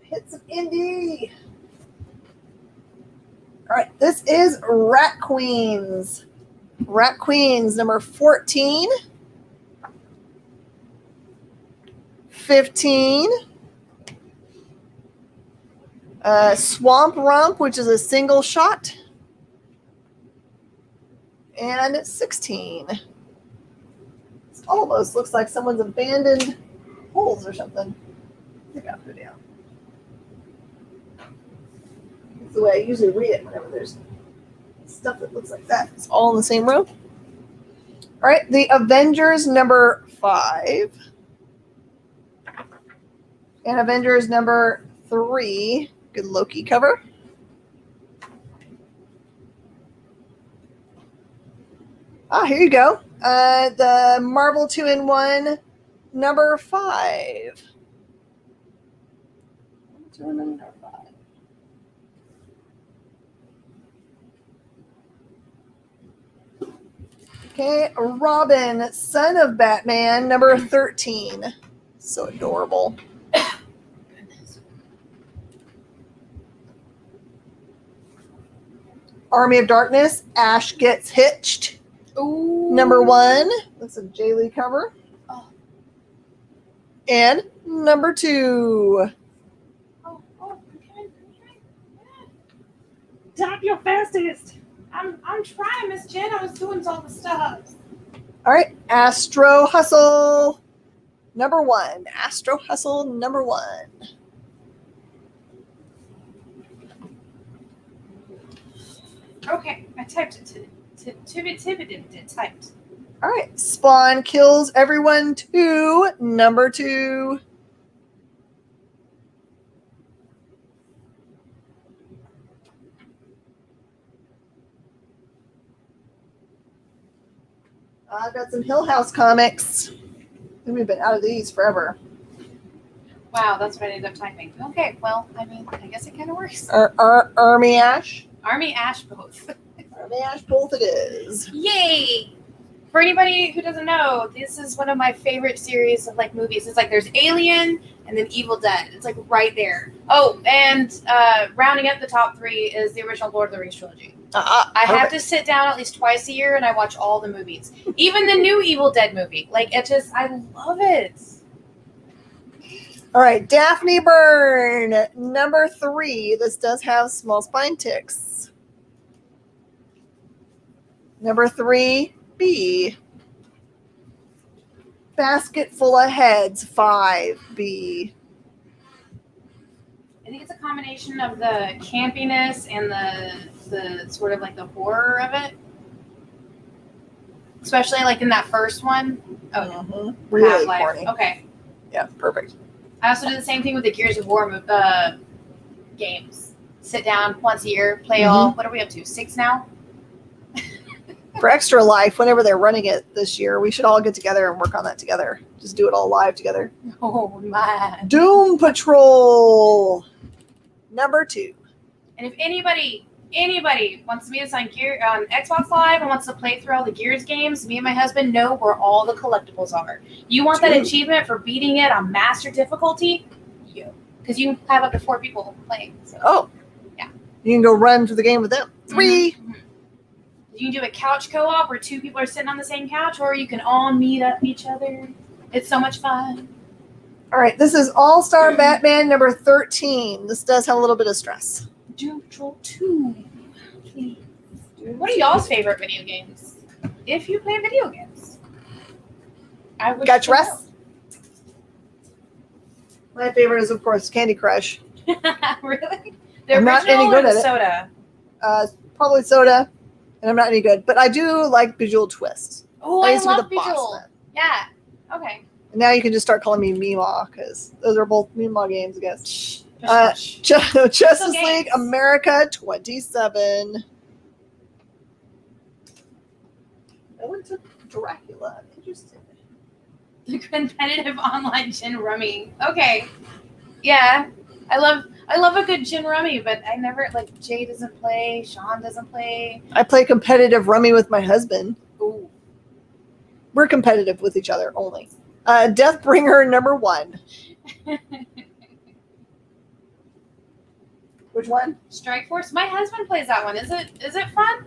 Hit some indie. All right, this is Rat Queens. Rat Queens number 14, 15, Swamp Rump, which is a single shot, and 16. This almost looks like someone's abandoned holes or something. I think I'll put it down. That's the way I usually read it whenever there's stuff that looks like that. It's all in the same row. All right, the Avengers number 5. And Avengers number 3. Good Loki cover. Here you go. The Marvel 2-in-1 number 5. Number 5. Okay, Robin, Son of Batman, number 13. So adorable. Army of Darkness, Ash Gets Hitched. Ooh. Number 1. That's a J. Lee cover. Oh. And number 2. Oh, okay. Tap your fastest. I'm trying, Miss Jen. I was doing all the stuff. All right, Astro Hustle, number 1. Astro Hustle, number 1. Okay, I typed it typed. All right, Spawn Kills Everyone 2, number 2. I've got some Hill House comics. We've been out of these forever. Wow, that's what I ended up typing. Okay, well, I mean, I guess it kind of works. Army Ash. Army Ash both. Army Ash both it is. Yay! For anybody who doesn't know, this is one of my favorite series of like movies. It's like there's Alien and then Evil Dead. It's like right there. Oh, and rounding up the top 3 is the original Lord of the Rings trilogy. I have to sit down at least twice a year and I watch all the movies. Even the new Evil Dead movie. Like it just, I love it. All right, Daphne Byrne, number 3. This does have small spine ticks. Number 3B. Basket full of heads, 5B. I think it's a combination of the campiness and the sort of like the horror of it. Especially like in that first one. Oh, Really Half-Life. corny. Okay. Yeah, perfect. I also do the same thing with the Gears of War games. Sit down once a year, play all. What are we up to? 6 now? For Extra Life, whenever they're running it this year, we should all get together and work on that together. Just do it all live together. Oh man. Doom Patrol, number 2. And if anybody wants to meet us on Xbox Live and wants to play through all the Gears games, me and my husband know where all the collectibles are. You want that achievement for beating it on master difficulty? Because you have up to 4 people playing. So. Oh. Yeah. You can go run through the game with them. 3. Mm-hmm. You can do a couch co-op where 2 people are sitting on the same couch, or you can all meet up each other. It's so much fun. All right, this is All-Star Batman number 13. This does have a little bit of stress. Doom Patrol 2. Please. What are y'all's favorite video games? If you play video games. I would Got stress? My favorite is, of course, Candy Crush. Really? The I'm not original any good or the at it. soda? Probably soda, and I'm not any good. But I do like Bejeweled Twist. Oh, I I used to be love the boss Bejeweled. then. Yeah. Okay. And now you can just start calling me Meemaw, because those are both Meemaw games, I guess. Justice League America 27. I went to Dracula. Interesting. The competitive online gin rummy. Okay. Yeah. I love a good gin rummy, but I never, like, Jay doesn't play, Sean doesn't play. I play competitive rummy with my husband. Ooh. We're competitive with each other only. Deathbringer number 1. Which one? Strike Force. My husband plays that one. Is it fun?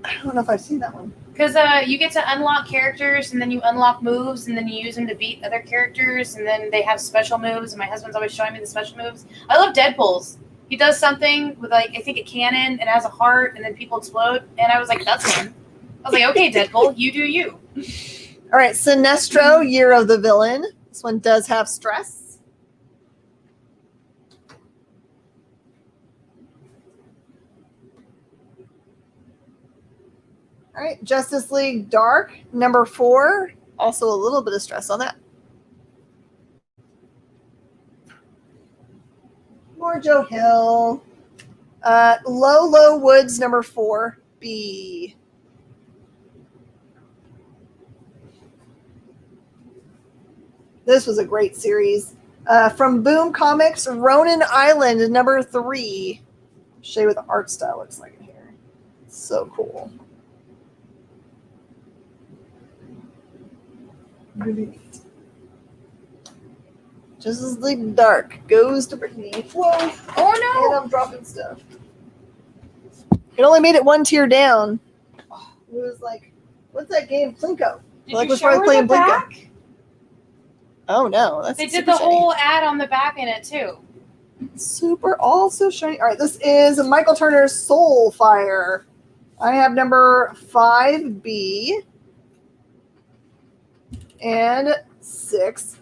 I don't know if I've seen that one. Because you get to unlock characters, and then you unlock moves, and then you use them to beat other characters, and then they have special moves, and my husband's always showing me the special moves. I love Deadpool's. He does something with, like, I think a cannon, and it has a heart, and then people explode, and I was like, that's fun. I was like, okay, Deadpool, you do you. All right, Sinestro, Year of the Villain. This one does have stress. All right, Justice League Dark, number 4. Also a little bit of stress on that. More Joe Hill. Low Woods, number 4B. This was a great series. From Boom Comics, Ronin Island, number 3. Show you what the art style looks like in here. It's so cool. Really neat. Justice League Dark goes to Brittany. Whoa. Oh, no. And I'm dropping stuff. It only made it 1 tier down. It was like, what's that game? Plinko. Did like, you was show probably her the playing Blinko. back? Oh, no. That's They did super the shiny. whole ad on the back in it, too. Super, also shiny. All right, this is Michael Turner's Soul Fire. I have number 5B and 6A.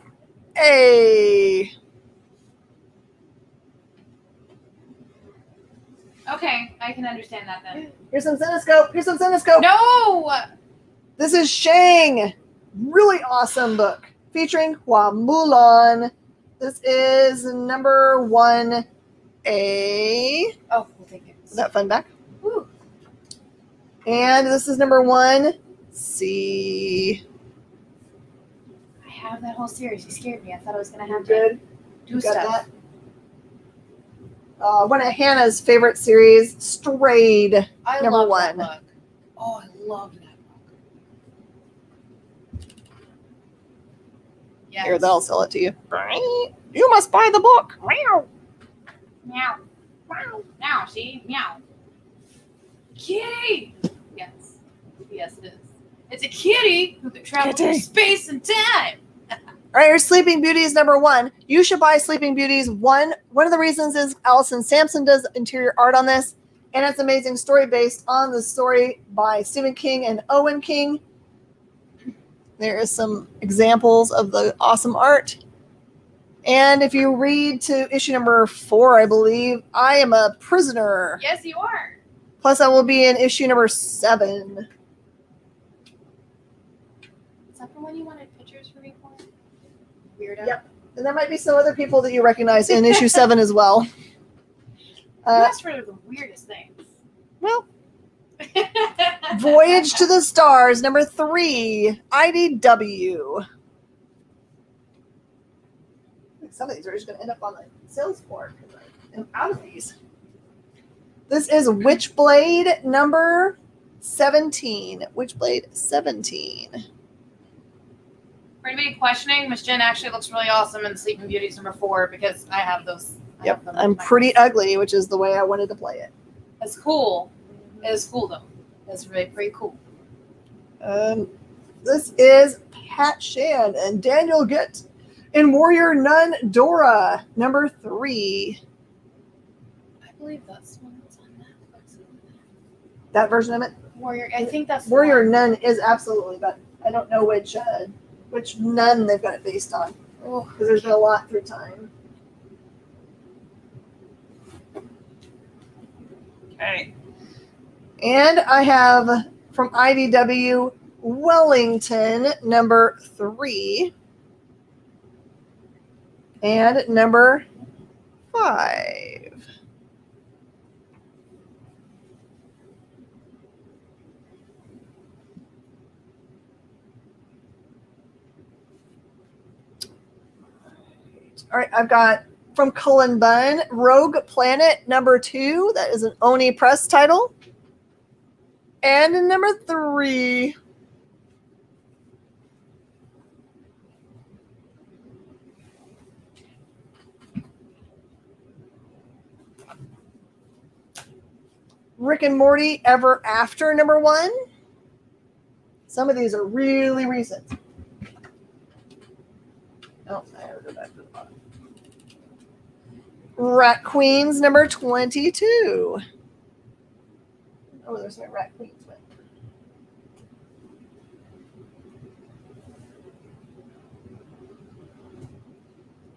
Okay, I can understand that then. Here's some Cinescope. No! This is Shang. Really awesome book featuring Hua Mulan. This is number 1A. Oh, we'll take it. Is that fun back? Woo. And this is number 1C. I have that whole series. You scared me. I thought I was going to have Good. to do You got stuff. that? One of Hannah's favorite series, Strayed. I number love 1. that book. Oh, I loved that book. Yes. Here, they'll sell it to you. You must buy the book. Meow. Meow. Meow. Meow. See? Meow. Kitty. Yes. Yes, it is. It's a kitty who can travel through space and time. All right, here's Sleeping Beauties number 1. You should buy Sleeping Beauties. One of the reasons is Allison Sampson does interior art on this, and it's an amazing story based on the story by Stephen King and Owen King. There is some examples of the awesome art. And if you read to issue number 4, I believe, I am a prisoner. Yes, you are. Plus, I will be in issue number 7. Is that the one you wanted pictures for me for? Weirdo. Yep. And there might be some other people that you recognize in issue 7 as well. You asked for the weirdest things. Well, Voyage to the Stars, number 3, IDW. Some of these are just going to end up on the sales floor because I'm out of these. This is Witchblade number 17. Witchblade 17. For anybody questioning, Miss Jen actually looks really awesome in Sleeping Beauties number 4 because I have those. Yep, I'm pretty ugly, which is the way I wanted to play it. It's cool. It is cool though. It's really pretty cool. This is Pat Shan and Daniel Gitt in Warrior Nun Dora number 3. I believe that's one that's on Netflix. That version of it? Warrior. I think that's the Warrior one. Nun is absolutely, but I don't know which nun they've got it based on because there's been a lot through time. Okay. And I have from IDW Wellington number 3 and number 5. All right, I've got from Cullen Bunn, Rogue Planet number 2. That is an Oni Press title. And number 3. Rick and Morty Ever After number 1. Some of these are really recent. Oh, I have to go back to the bottom. Rat Queens number 22. Oh, there's my Rat Queens went.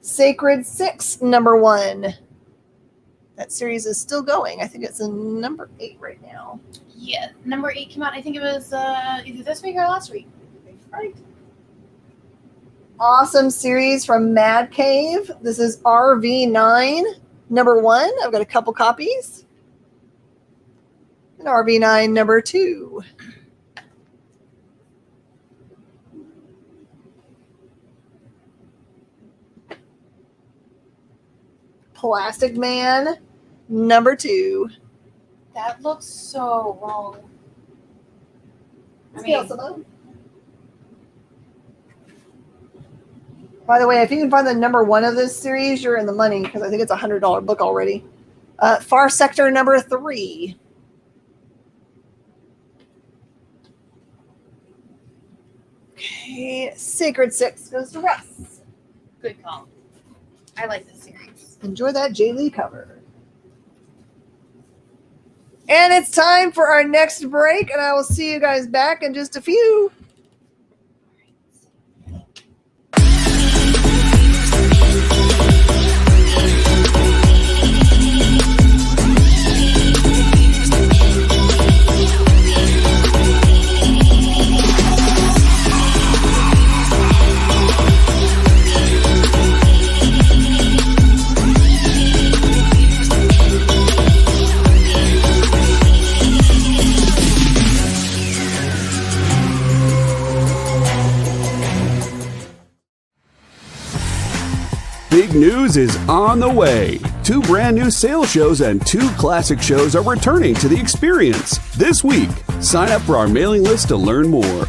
Sacred 6 number 1. That series is still going. I think it's in number 8 right now. Yeah, number 8 came out. I think it was either this week or last week. Right. Awesome series from Mad Cave. This is RV9 number 1. I've got a couple copies. And RV9 number 2. Plastic Man number 2. That looks so wrong. By the way, if you can find the number 1 of this series, you're in the money because I think it's a $100 book already. Far Sector number 3. Okay, Sacred 6 goes to Russ. Good call. I like this series. Enjoy that Jay Lee cover. And it's time for our next break, and I will see you guys back in just a few. Big news is on the way. 2 brand new sales shows and 2 classic shows are returning to the experience this week. Sign up for our mailing list to learn more.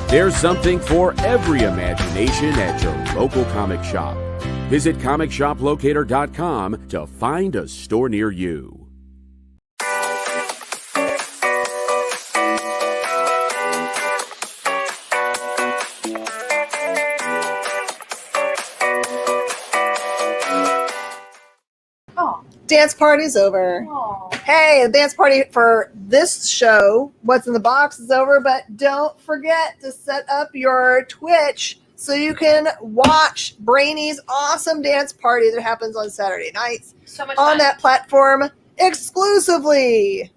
There's something for every imagination at your local comic shop. Visit comicshoplocator.com to find a store near you. Oh. Dance party's over. Oh. Hey, the dance party for this show, What's in the Box, is over, but don't forget to set up your Twitch so you can watch Brainy's awesome dance party that happens on Saturday nights So much on fun. that platform exclusively.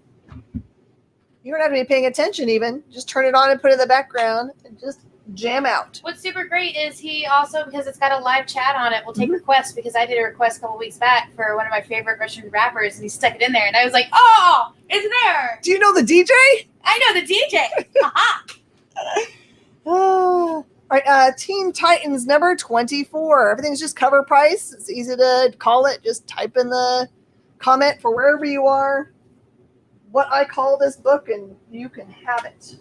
You don't have to be paying attention even. Just turn it on and put it in the background and just jam out. What's super great is he also, because it's got a live chat on it, will take requests, because I did a request a couple weeks back for one of my favorite Russian rappers, and he stuck it in there, and I was like, oh, it's there. Do you know the DJ? I know the DJ. Aha. All right, Teen Titans number 24. Everything's just cover price. It's easy to call it. Just type in the comment for wherever you are what I call this book, and you can have it.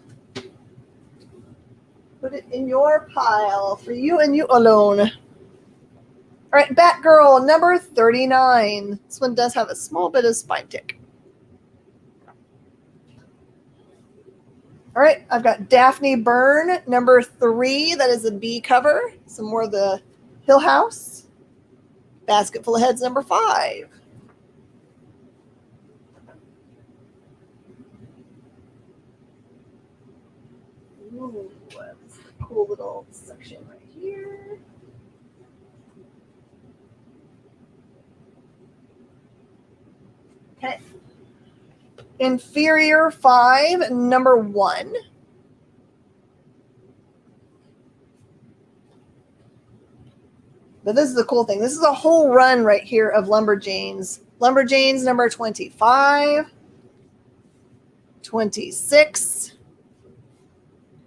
Put it in your pile for you and you alone. All right, Batgirl number 39. This one does have a small bit of spine tick. All right, I've got Daphne Byrne, number 3. That is a B cover. Some more of the Hill House. Basket Full of Heads, number 5. Ooh, that's a cool little section right here. Okay. Inferior 5, number 1. But this is the cool thing. This is a whole run right here of Lumberjanes. Lumberjanes number 25, 26,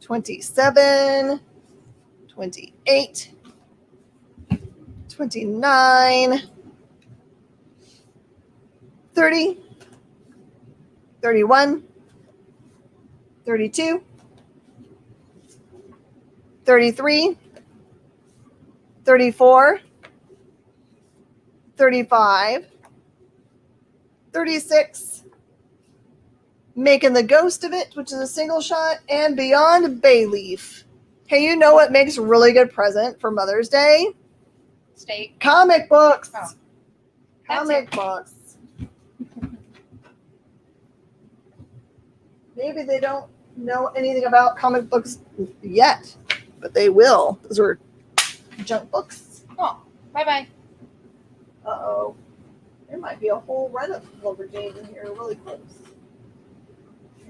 27, 28, 29, 30, 31, 32, 33, 34, 35, 36, Making the Ghost of It, which is a single shot, and Beyond Bayleaf. Hey, you know what makes a really good present for Mother's Day? Steak. Comic books. Oh. Comic books. Maybe they don't know anything about comic books yet, but they will. Those are junk books. Oh, bye-bye. Uh-oh. There might be a whole run of Lumberjanes in here really close.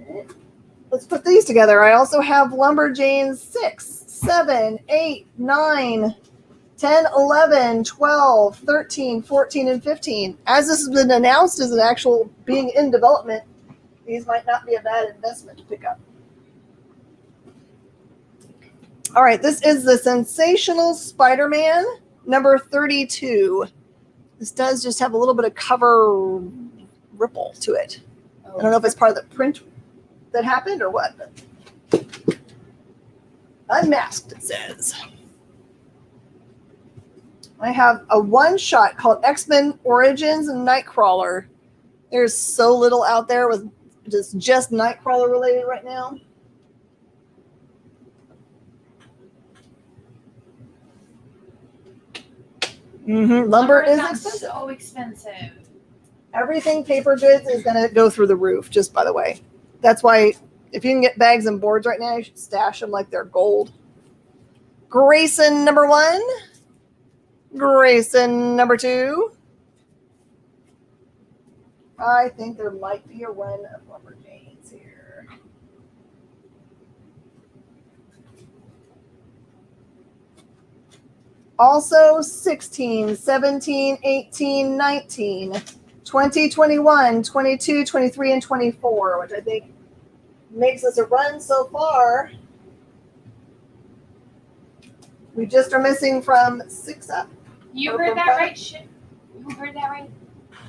Okay. Let's put these together. I also have Lumberjanes 6, 7, 8, 9, 10, 11, 12, 13, 14, and 15. As this has been announced as an actual being in development, these might not be a bad investment to pick up. All right, this is the Sensational Spider-Man, number 32. This does just have a little bit of cover ripple to it. I don't know if it's part of the print that happened or what. But unmasked, it says. I have a one-shot called X-Men Origins and Nightcrawler. There's so little out there with just Nightcrawler related right now. Lumber is expensive. So expensive. Everything paper goods is going to go through the roof, just by the way. That's why if you can get bags and boards right now, you should stash them like they're gold. Grayson number 1. Grayson number 2. I think there might be a run of Lumberjanes here. Also 16, 17, 18, 19, 20, 21, 22, 23, and 24, which I think makes us a run so far. We just are missing from 6 up. You heard that right? You heard that right?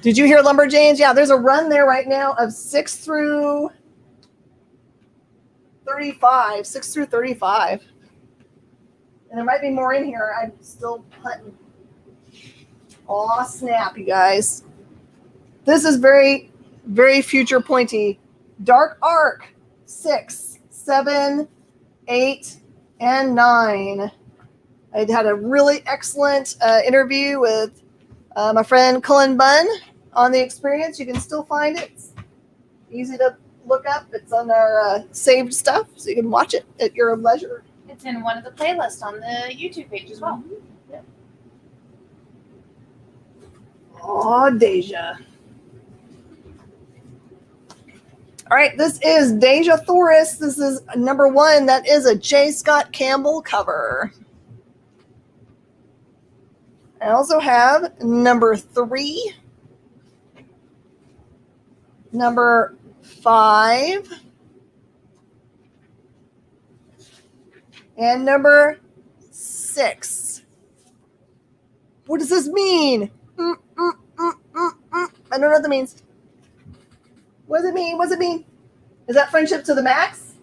Did you hear Lumberjanes? Yeah, there's a run there right now of 6 through 35. 6 through 35. And there might be more in here. I'm still hunting. Aw, snap, you guys. This is very, very future pointy. Dark Arc, 6, 7, 8, and 9. I had a really excellent interview with my friend Cullen Bunn on the experience. You can still find it. It's easy to look up. It's on our saved stuff, so you can watch it at your leisure. It's in one of the playlists on the YouTube page as well. Yeah. Oh, Deja. All right, this is Deja Thoris. This is number 1. That is a J. Scott Campbell cover. I also have number 3, number 5, and number 6. What does this mean? I don't know what that means. What does it mean? What does it mean? Is that friendship to the max?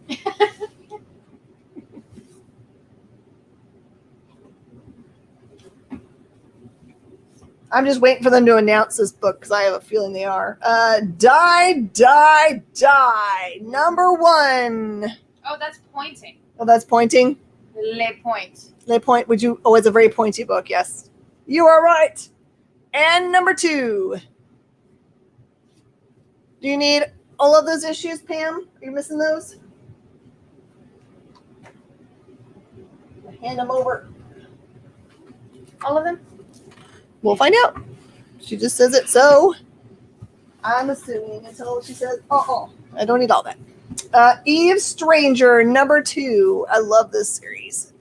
I'm just waiting for them to announce this book because I have a feeling they are. Die. Number 1. Oh, that's pointing. Oh, that's pointing? Le point. Le point. Would you? Oh, it's a very pointy book. Yes. You are right. And number 2. Do you need all of those issues, Pam? Are you missing those? Hand them over. All of them? We'll find out. She just says it, so I'm assuming until she says, I don't need all that. Eve Stranger, number 2. I love this series.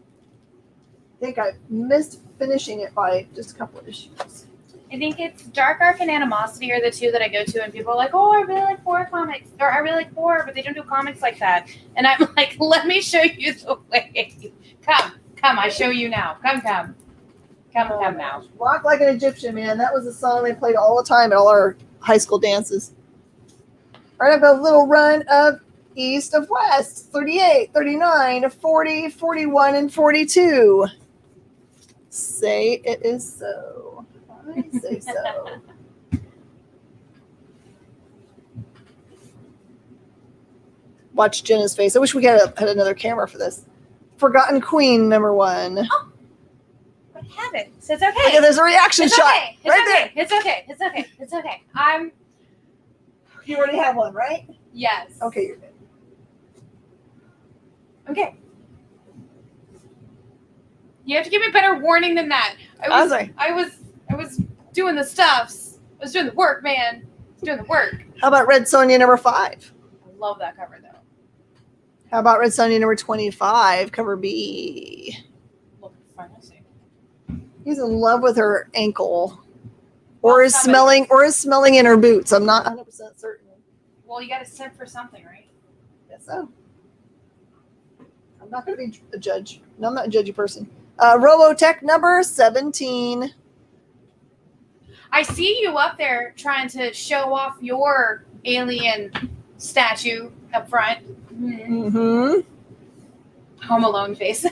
I think I missed finishing it by just a couple of issues. I think it's Dark Arc and Animosity are the 2 that I go to, and people are like, oh, I really like horror comics, or I really like horror, but they don't do comics like that. And I'm like, let me show you the way. Come, I show you now. Come now. Walk Like an Egyptian, man. That was a song they played all the time at all our high school dances. All right, I've got a little run of East of West, 38, 39, 40, 41, and 42. Say it is so. I say so. Watch Jenna's face. I wish we had another camera for this. Forgotten Queen, number 1. Oh, I have it. So it's okay. Okay, there's a reaction shot okay. there. It's okay. You already have one, right? Yes. Okay, you're good. Okay. You have to give me better warning than that. I was doing the stuffs. I was doing the work, man. I was doing the work. How about Red Sonja number 5? I love that cover though. How about Red Sonja number 25, cover B? Looking fancy. He's in love with her ankle. Or is smelling in her boots. I'm not 100% certain. Well, you got to scent for something, right? Guess so. I'm not going to be a judge. No, I'm not a judgy person. Robotech number 17. I see you up there trying to show off your alien statue up front. Mm-hmm. Home Alone face.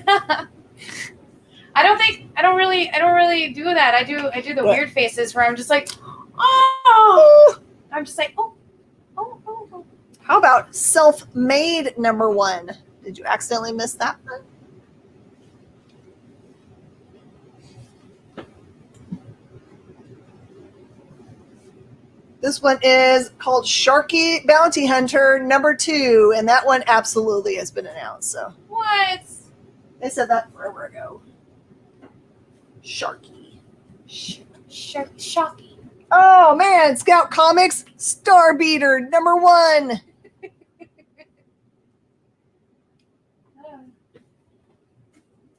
I don't really do that. I do the What? weird faces where I'm just like, oh, I'm just like, oh. How about self-made number 1? Did you accidentally miss that one? This one is called Sharky Bounty Hunter number 2, and that one absolutely has been announced. So What? they said that forever ago. Sharky. Shocking. Oh man, Scout Comics Starbeater number 1.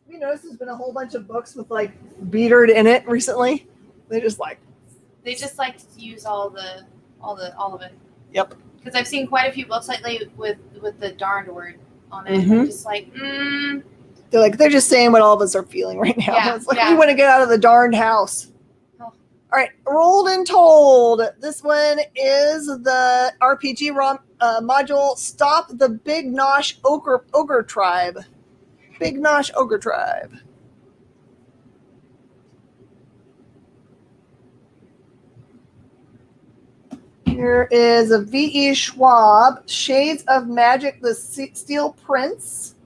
You notice there's been a whole bunch of books with like beatered in it recently. They just like to use all of it. Yep. Because I've seen quite a few books lately with the darned word on it. Mhm. I'm just like, they're just saying what all of us are feeling right now. Yeah, It's like yeah. we want to get out of the darned house. Oh. All right, Rolled and Told. This one is the RPG module. Stop the Big Nosh Ogre Tribe. Big Nosh Ogre Tribe. Here is a V.E. Schwab, Shades of Magic, the Steel Prince.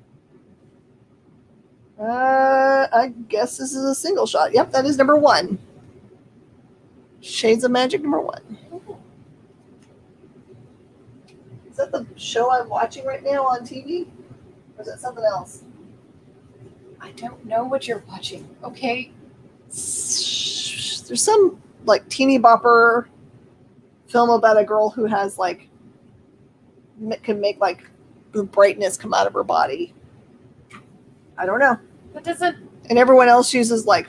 I guess this is a single shot. Yep, that is number 1. Shades of Magic number 1. Is that the show I'm watching right now on TV? Or is that something else? I don't know what you're watching. Okay. There's some like teeny bopper film about a girl who has like can make like the brightness come out of her body. I don't know. That doesn't. And everyone else uses like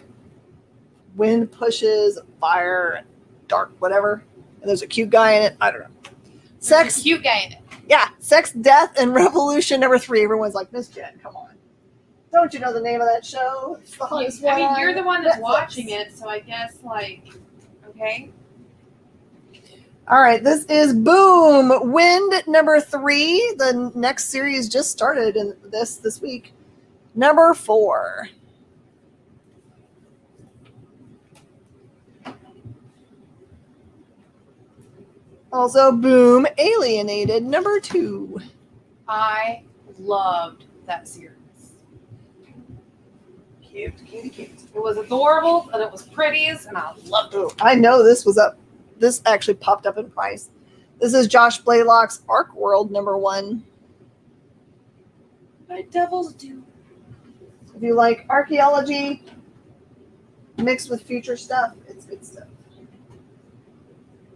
wind pushes, fire, dark, whatever. And there's a cute guy in it. I don't know. There's a cute guy in it. Yeah, Sex, Death, and Revolution number 3. Everyone's like, Miss Jen, come on. Don't you know the name of that show? It's the hottest one. I mean, you're the one that's Netflix. watching it, so I guess like, okay. All right, this is Boom Wind number 3. The next series just started in this week. Number 4. Also, Boom Alienated number 2. I loved that series. Cute. It was adorable and it was pretties and I loved it. Oh, I know this was up. This actually popped up in price. This is Josh Blaylock's Ark World number 1. My devils do. If you like archaeology mixed with future stuff, it's good stuff.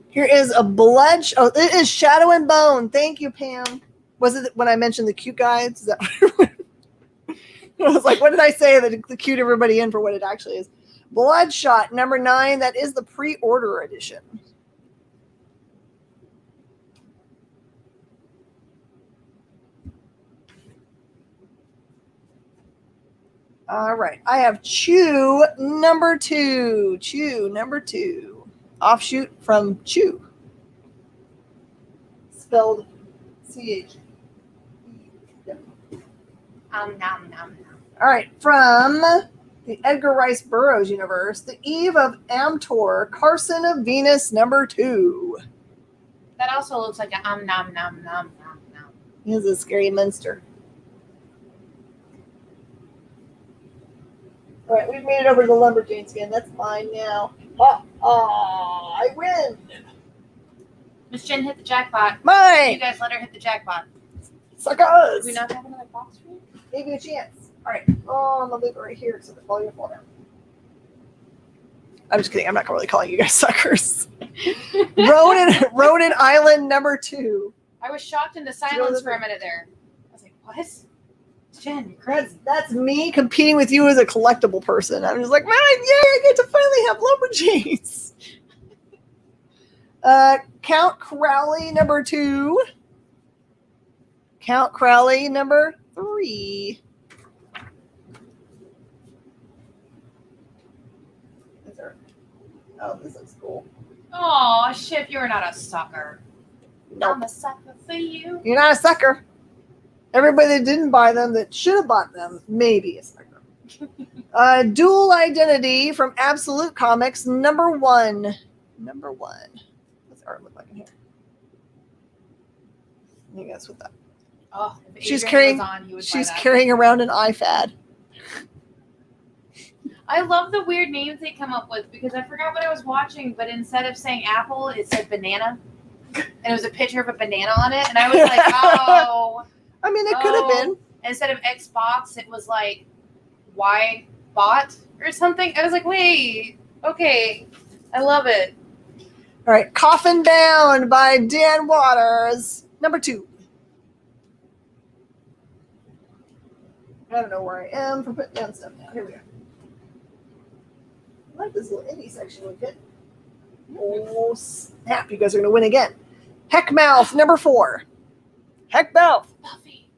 Here is a blood. Oh, it is Shadow and Bone. Thank you, Pam. Was it when I mentioned the cute guys? Is that I was like, what did I say? The cute everybody in for what it actually is. Bloodshot number 9. That is the pre-order edition. All right. I have Chew number 2. Chew number 2. Offshoot from Chew. Spelled C-H. Nom nom nom. All right. From the Edgar Rice Burroughs universe, The Eve of Amtor, Carson of Venus number 2. That also looks like a nom nom nom nom nom. He's a scary monster. All right, we've made it over to the Lumberjane skin. That's mine now. I win. Miss Jen hit the jackpot. You Mine. guys let her hit the jackpot. Suckers. Do we not have another box for you? Give you a chance. All right. Oh, I'm going to leave it right here so they're calling your phone out. I'm just kidding. I'm not really calling you guys suckers. Ronan Island number 2. I was shocked into silence for a minute there. I was like, what? Jen, you're crazy. That's me competing with you as a collectible person. I'm just like, man, yay, I get to finally have Lumberjanes. Count Crowley number 2. Count Crowley number 3. Oh, this looks cool. Oh, Ship, you're not a sucker. Nope. I'm a sucker for you. You're not a sucker. Everybody that didn't buy them that should have bought them, maybe a sucker. Dual Identity from Absolute Comics, number 1. Number 1. What's the art look like in here? I think that's what that. Oh, if She's Adrian carrying. was on, you would buy She's that. carrying around an iPad. I love the weird names they come up with because I forgot what I was watching, but instead of saying apple, it said banana. And it was a picture of a banana on it. And I was like, oh. I mean, it could have been. Instead of Xbox, it was like Y bot or something. I was like, wait, okay. I love it. All right. Coffin Bound by Dan Waters, number 2. I don't know where I am for putting down stuff now. Here we go. I like this little indie section with it. Oh, snap. You guys are going to win again. Heckmouth, number 4. Heckmouth. Buffy.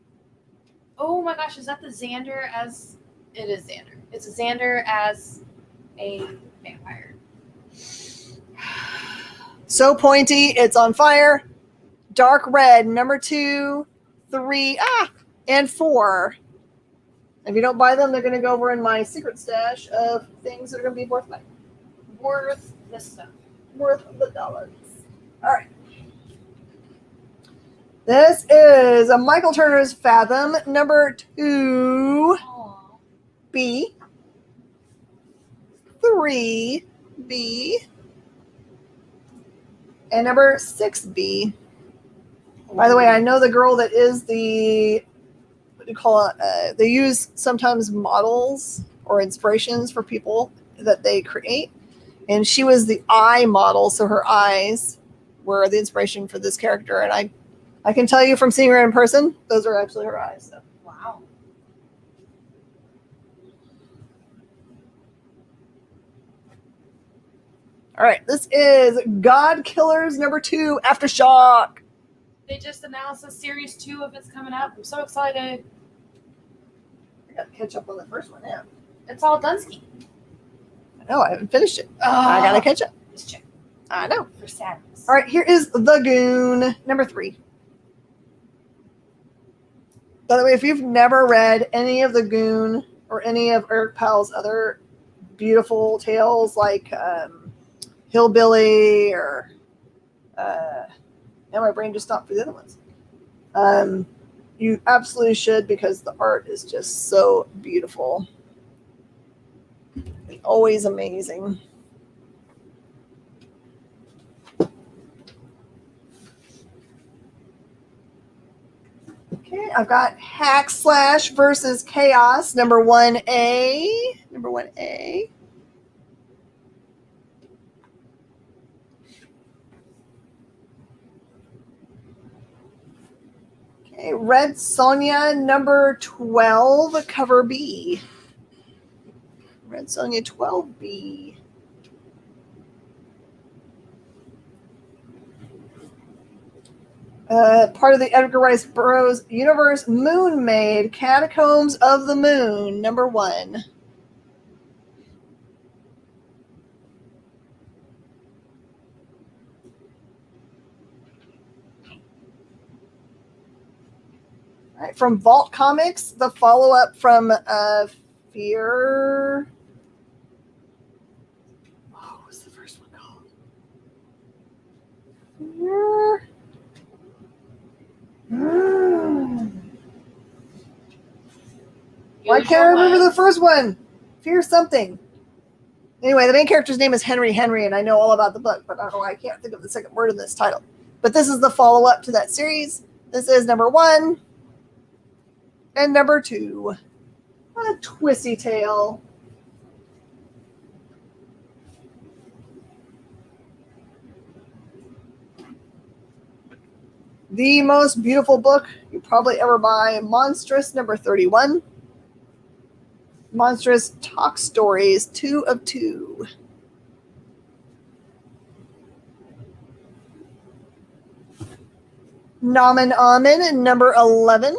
Oh my gosh, is that the Xander as... It is Xander. It's Xander as a vampire. So pointy, it's on fire. Dark Red, number 2, 3, and 4. If you don't buy them, they're going to go over in my secret stash of things that are going to be worth money. Worth the stuff. Worth the dollars. All right. This is a Michael Turner's Fathom, number 2, Aww. B, 3, B, and number 6B. By the way, I know the girl that is the, what do you call it? They use sometimes models or inspirations for people that they create. And she was the eye model, so her eyes were the inspiration for this character. And I can tell you from seeing her in person, those are actually her eyes. So. Wow. All right, this is God Killers number 2, Aftershock. They just announced a series 2 of it's coming up. I'm so excited. I got to catch up on the first one now. It's all Dunsky. I know, I haven't finished it. Oh, I got to catch up. Just check I know. for sadness. All right, here is The Goon, number 3. By the way, if you've never read any of The Goon or any of Eric Powell's other beautiful tales like Hillbilly or and my brain just stopped for the other ones. You absolutely should because the art is just so beautiful. It's always amazing. Okay, I've got Hack Slash versus Chaos, number 1A. Number 1A. Okay, Red Sonja, number 12, cover B. Red Sonja 12B. Part of the Edgar Rice Burroughs universe, Moon Maid, Catacombs of the Moon, number 1. All right, from Vault Comics, the follow-up from Fear. Oh, what's the first one called? Fear. Why can't I remember the first one? Fear something. Anyway, the main character's name is Henry, and I know all about the book, but I don't know why I can't think of the second word in this title. But this is the follow-up to that series. This is number 1 and number 2. A twisty tale. The most beautiful book you probably ever buy, Monstrous, number 31. Monstrous Talk Stories, 2 of 2. Namen Amen, number 11.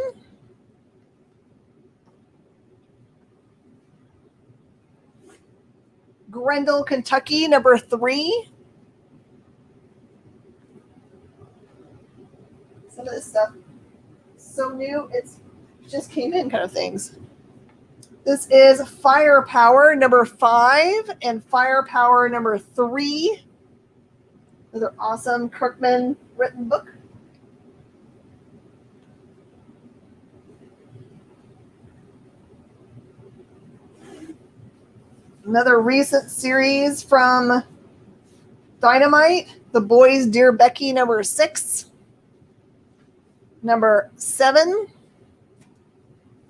Grendel, Kentucky, number 3. some of this stuff so new, it's just came in kind of things. This is Firepower number 5 and Firepower number 3. Another awesome Kirkman written book. Another recent series from Dynamite, The Boys Dear Becky number 6, number 7,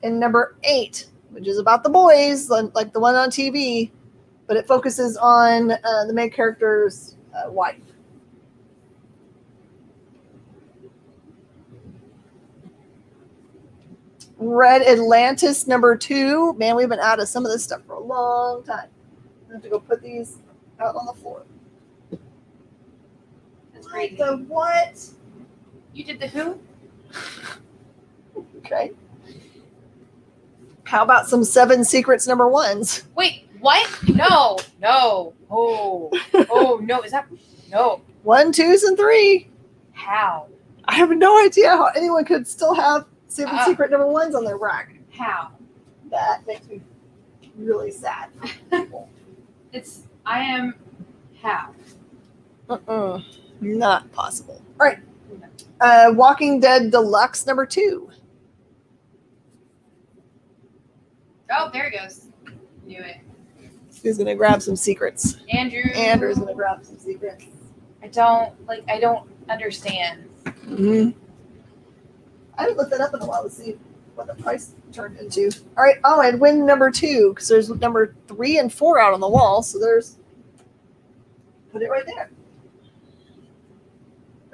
and number 8, which is about the boys, like the one on TV, but it focuses on the main character's wife. Red Atlantis number 2. Man, we've been out of some of this stuff for a long time. I have to go put these out on the floor. That's crazy. The what? You did the who? Okay. How about some 7 Secrets number 1s? Wait, what? No. Oh, no. Is that no? 1, 2s, and 3. How? I have no idea how anyone could still have 7 Secret number 1s on their rack. How? That makes me really sad. I am how? Not possible. All right. Walking Dead Deluxe number 2. Oh, there it goes. Knew it. Who's gonna grab some secrets? Andrew's gonna grab some secrets. I don't understand. Mm-hmm. I haven't looked that up in a while to see what the price turned into. All right. Oh, and win number 2, because there's number 3 and 4 out on the wall. So there's, put it right there.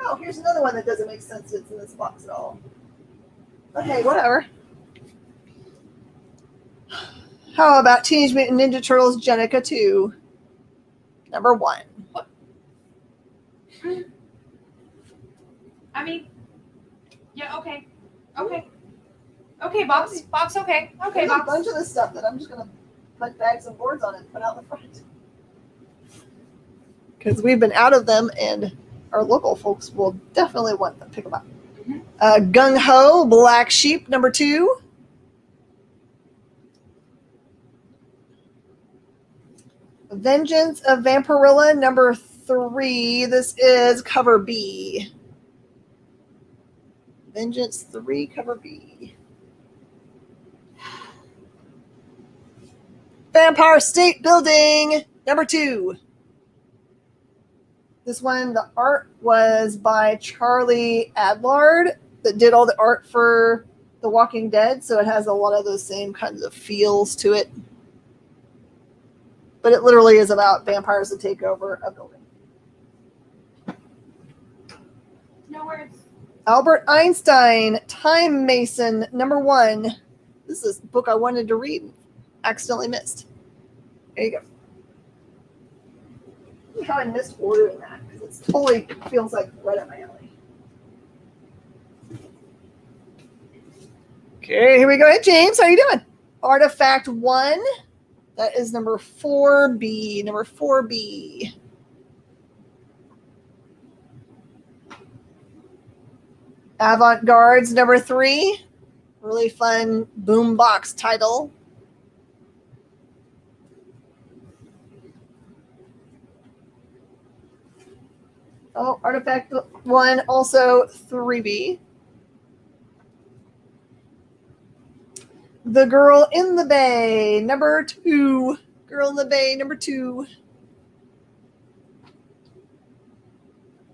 Oh, here's another one that doesn't make sense. It's in this box at all. Okay, whatever. How about Teenage Mutant Ninja Turtles Jenica 2, number 1? What? I mean, yeah, okay. Okay, box, okay. Okay, There's a box. bunch of this stuff that I'm just going to put bags and boards on and put out the front. Because we've been out of them, and our local folks will definitely want to pick them up. Mm-hmm. Gung Ho Black Sheep number 2. Vengeance of Vampirilla number 3. This is cover B. Vengeance 3, cover B. Vampire State Building number 2. This one, the art was by Charlie Adlard that did all the art for The Walking Dead, so it has a lot of those same kinds of feels to it. But it literally is about vampires that take over a building. No words. Albert Einstein, Time Mason, number 1. This is a book I wanted to read, accidentally missed. There you go. I how I missed ordering that, because it totally feels like right up my alley. Okay, here we go. Hey, James, how you doing? Artifact 1. That is number 4B. Number 4B. Avant-Garde's number 3. Really fun boombox title. Oh, Artifact 1, also 3B. The Girl in the Bay, number 2. Girl in the Bay, number 2.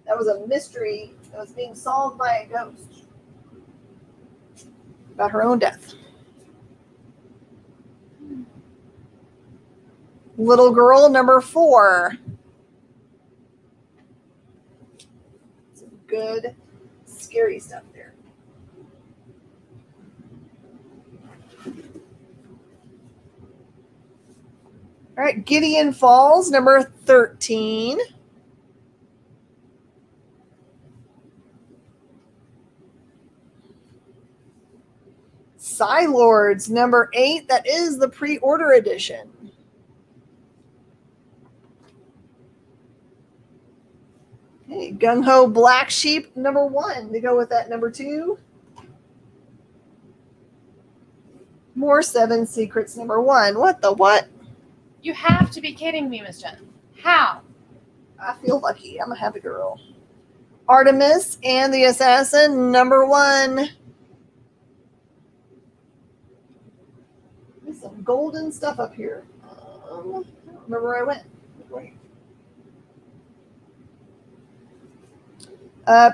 That was a mystery that was being solved by a ghost about her own death. Little Girl, number 4. Some good, scary stuff there. All right, Gideon Falls, number 13. Psylords, number 8. That is the pre-order edition. Okay, Gung Ho Black Sheep number 1 to go with that number 2. More 7 Secrets number 1. What the what? You have to be kidding me, Miss Jen. How? I feel lucky. I'm a happy girl. Artemis and the Assassin number 1. There's some golden stuff up here. I don't remember where I went.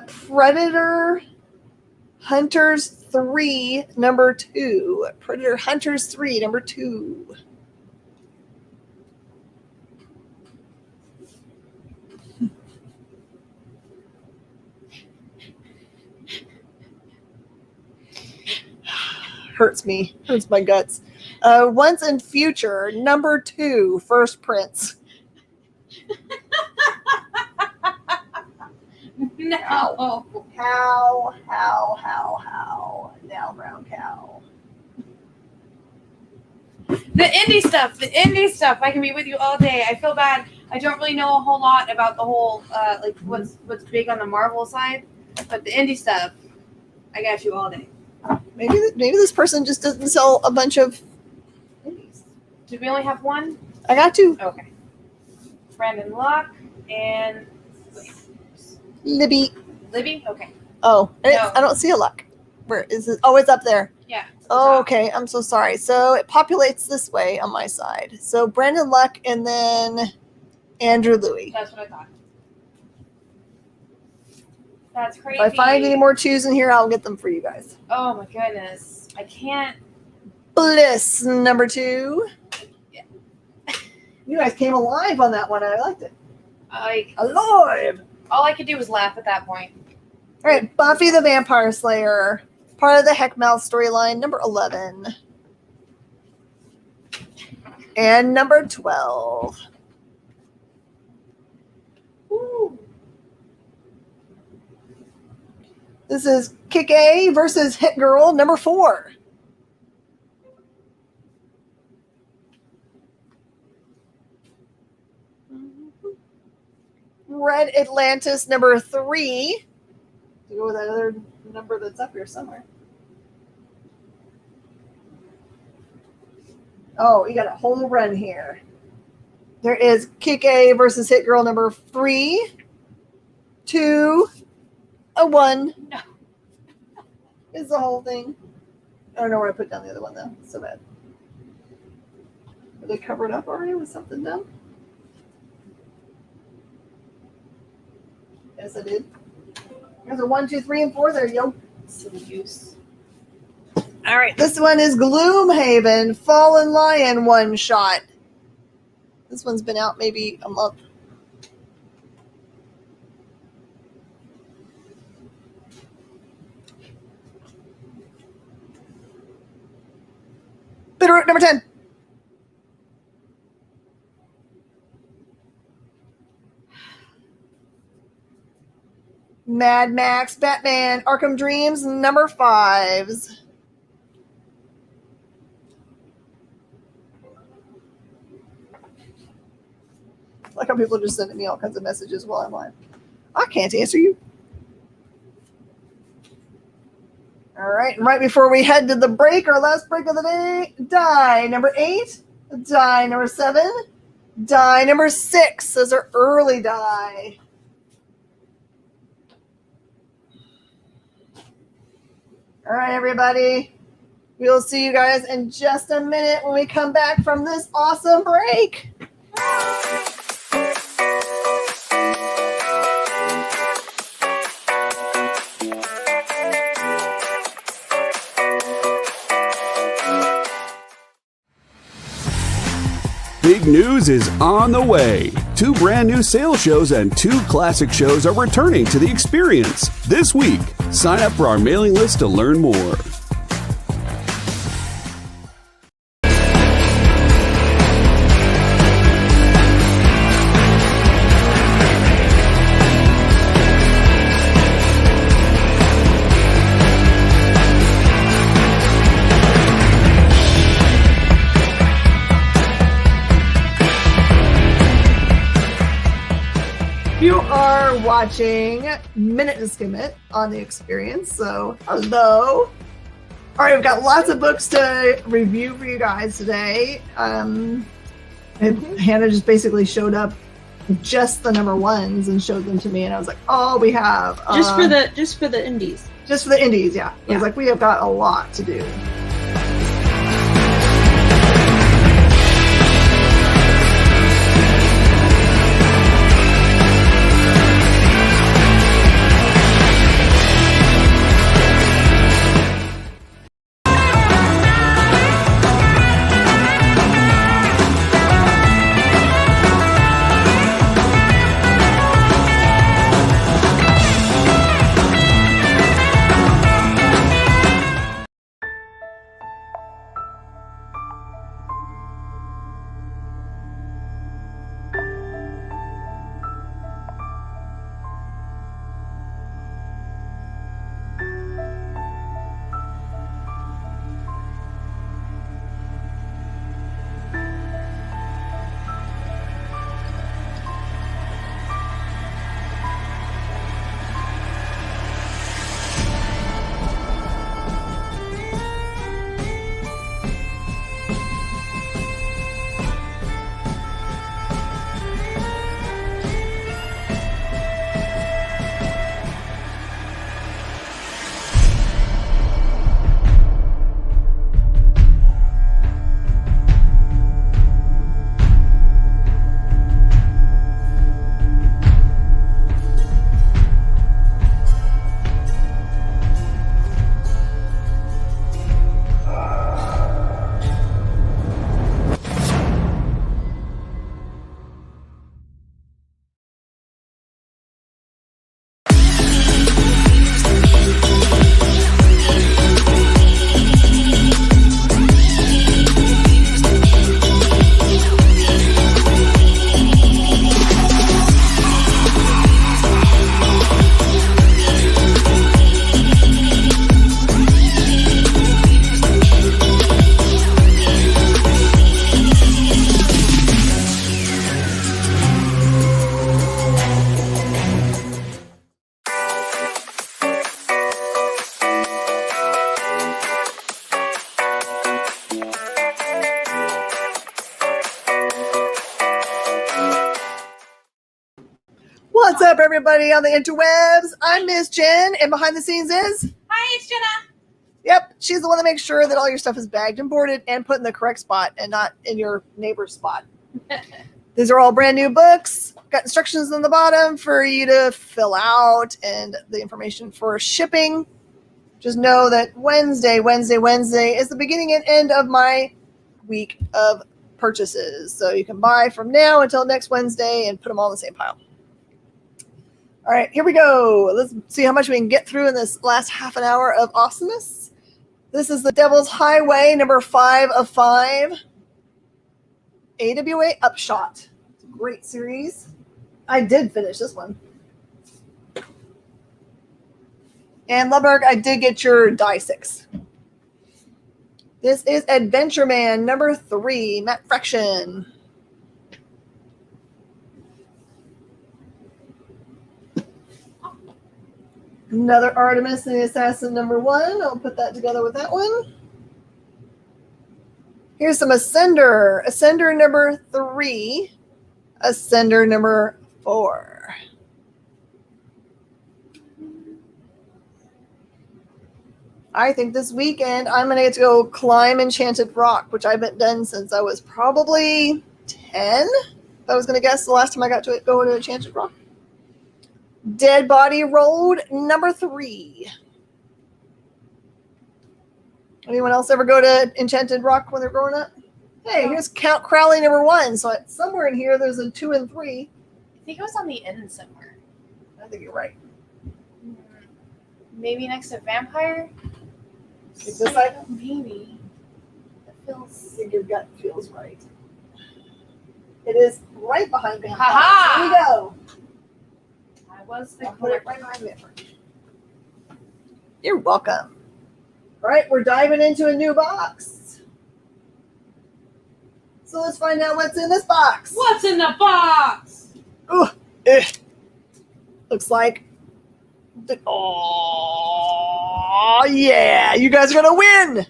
Predator Hunters 3 number 2. Predator Hunters 3 number 2. Hurts me. Hurts my guts. Once and Future number 2. First Prince. No. How? Now brown cow. The indie stuff. I can be with you all day. I feel bad. I don't really know a whole lot about the whole like what's big on the Marvel side, but the indie stuff, I got you all day. Maybe this person just doesn't sell a bunch of indies. Did we only have one? I got 2. Okay. Brandon Locke and Libby. Okay. Oh, No. I don't see a luck. Where is it? Oh, it's up there. Yeah. Oh, okay. I'm so sorry. So it populates this way on my side. So Brandon Luck and then Andrew Louis. That's what I thought. That's crazy. If I find any more 2s in here, I'll get them for you guys. Oh my goodness. I can't. Bliss number 2. Yeah. You guys came alive on that one. I liked it. Like, Alive. all I could do was laugh at that point. All right, Buffy the Vampire Slayer, part of the Heckmouth storyline, number 11. And number 12. Ooh. This is Kick A versus Hit Girl, number 4. Red Atlantis, number 3. To go with that other number that's up here somewhere. Oh, you got a whole run here. There is Kick A versus Hit Girl number 3, 2, a 1. No. Is the whole thing. I don't know where I put down the other one though. So bad. Are they covered up already with something dumb? Yes, I did. There's a 1, 2, 3, and 4 there, yo. Silly goose. All right, this one is Gloomhaven Fallen Lion one shot. This one's been out maybe a month. Bitterroot number 10. Mad Max Batman Arkham Dreams number 5s. Like how people are just sending me all kinds of messages while I'm live. I can't answer you. All right, and right before we head to the break, our last break of the day, die number 8, die number 7, die number 6. Those are early die. All right, everybody. We'll see you guys in just a minute when we come back from this awesome break. Big news is on the way. 2 brand new sales shows and 2 classic shows are returning to the experience this week. Sign up for our mailing list to learn more. watching Minute to Skim It on the Experience. So, hello. All right, we've got lots of books to review for you guys today. And Hannah just basically showed up with just the number ones and showed them to me, and I was like, "Oh, we have just for the indies." Just for the indies, yeah. I was like, we have got a lot to do. What's up, everybody on the interwebs? I'm Miss Jen, and behind the scenes is... Hi, it's Jenna. Yep, she's the one that makes sure that all your stuff is bagged and boarded and put in the correct spot and not in your neighbor's spot. These are all brand new books. Got instructions on the bottom for you to fill out and the information for shipping. Just know that Wednesday is the beginning and end of my week of purchases. So you can buy from now until next Wednesday and put them all in the same pile. All right, here we go. Let's see how much we can get through in this last half an hour of awesomeness. This is The Devil's Highway, number 5 of 5. AWA Upshot. It's a great series. I did finish this one. And Ludberg, I did get your die 6. This is Adventure Man, number 3, Matt Fraction. Another Artemis and the Assassin, number 1. I'll put that together with that one. Here's some Ascender. Ascender number 3. Ascender number 4. I think this weekend I'm going to get to go climb Enchanted Rock, which I haven't done since I was probably 10. If I was going to guess the last time I got to go to Enchanted Rock. Dead Body Road, number 3. Anyone else ever go to Enchanted Rock when they're growing up? Hey, here's Count Crowley, number 1. So somewhere in here, there's a 2 and 3. I think it was on the end somewhere. I think you're right. Maybe next to Vampire? Like this side? Maybe. That I feels... think your gut feels right. It is right behind Vampire. Ha-ha! Here we go. I was the I'll put it right behind Vampire. You're welcome. All right, we're diving into a new box. So let's find out what's in this box. What's in the box? Ooh, Looks like. Oh, yeah. You guys are going to win.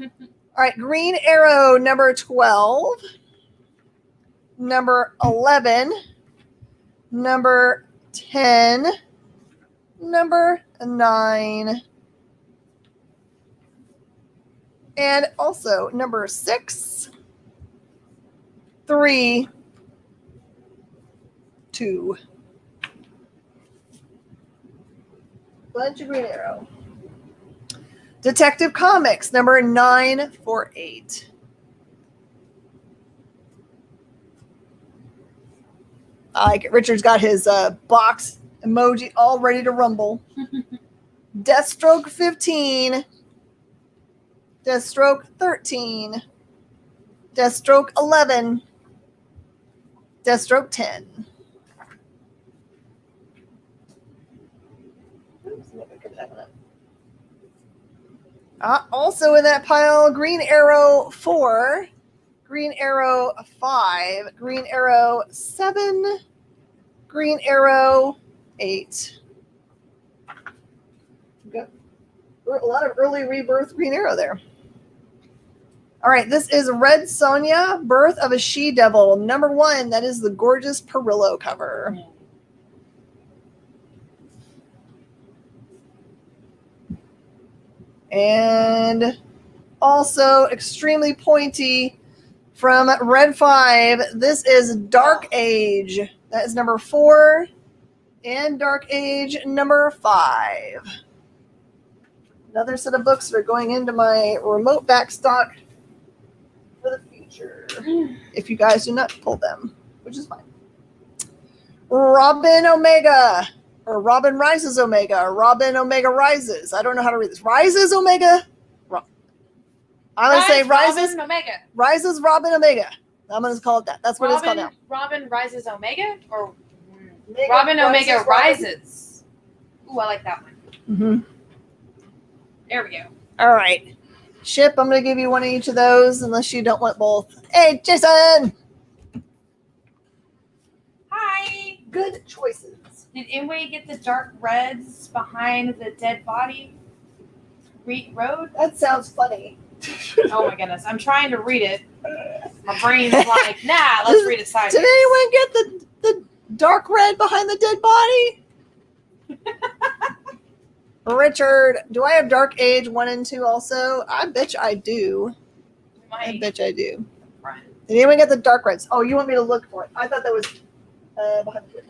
All right. Green Arrow number 12. Number 11. Number 10. Number 9. And also number 6. 3. 2. Bunch of Green Arrow. Detective Comics, number 948. Richard's got his box emoji all ready to rumble. Deathstroke 15. Deathstroke 13. Deathstroke 11. Deathstroke 10. Also in that pile, Green Arrow 4, Green Arrow 5, Green Arrow 7, Green Arrow 8. Got a lot of early rebirth Green Arrow there. All right, this is Red Sonja, Birth of a She-Devil, number 1. That is the gorgeous Perillo cover. And also extremely pointy from Red 5. This is Dark Age. That is number 4. And Dark Age number 5. Another set of books that are going into my remote backstock for the future. If you guys do not pull them, which is fine. Robin Omega. Or Robin Rises Omega, or Robin Omega Rises. I don't know how to read this. Rises Omega? I'm going to say Rises. Robin Omega. Rises Robin Omega. I'm going to call it that. That's what it's called now. Robin Rises Omega? Or Omega Robin Omega Rises. Rises. Ooh, I like that one. Mm-hmm. There we go. All right. Ship, I'm going to give you one of each of those unless you don't want both. Hey, Jason! Hi. Good choices. Did anybody get the dark reds behind the dead body road? That sounds funny. Oh my goodness. I'm trying to read it. My brain's like, nah, let's read it sideways. Did anyone get the dark red behind the dead body? Richard, do I have Dark Age 1 and 2 also? I bet you I do. I bet you I do. Right. Did anyone get the dark reds? Oh, you want me to look for it? I thought that was behind the dead body.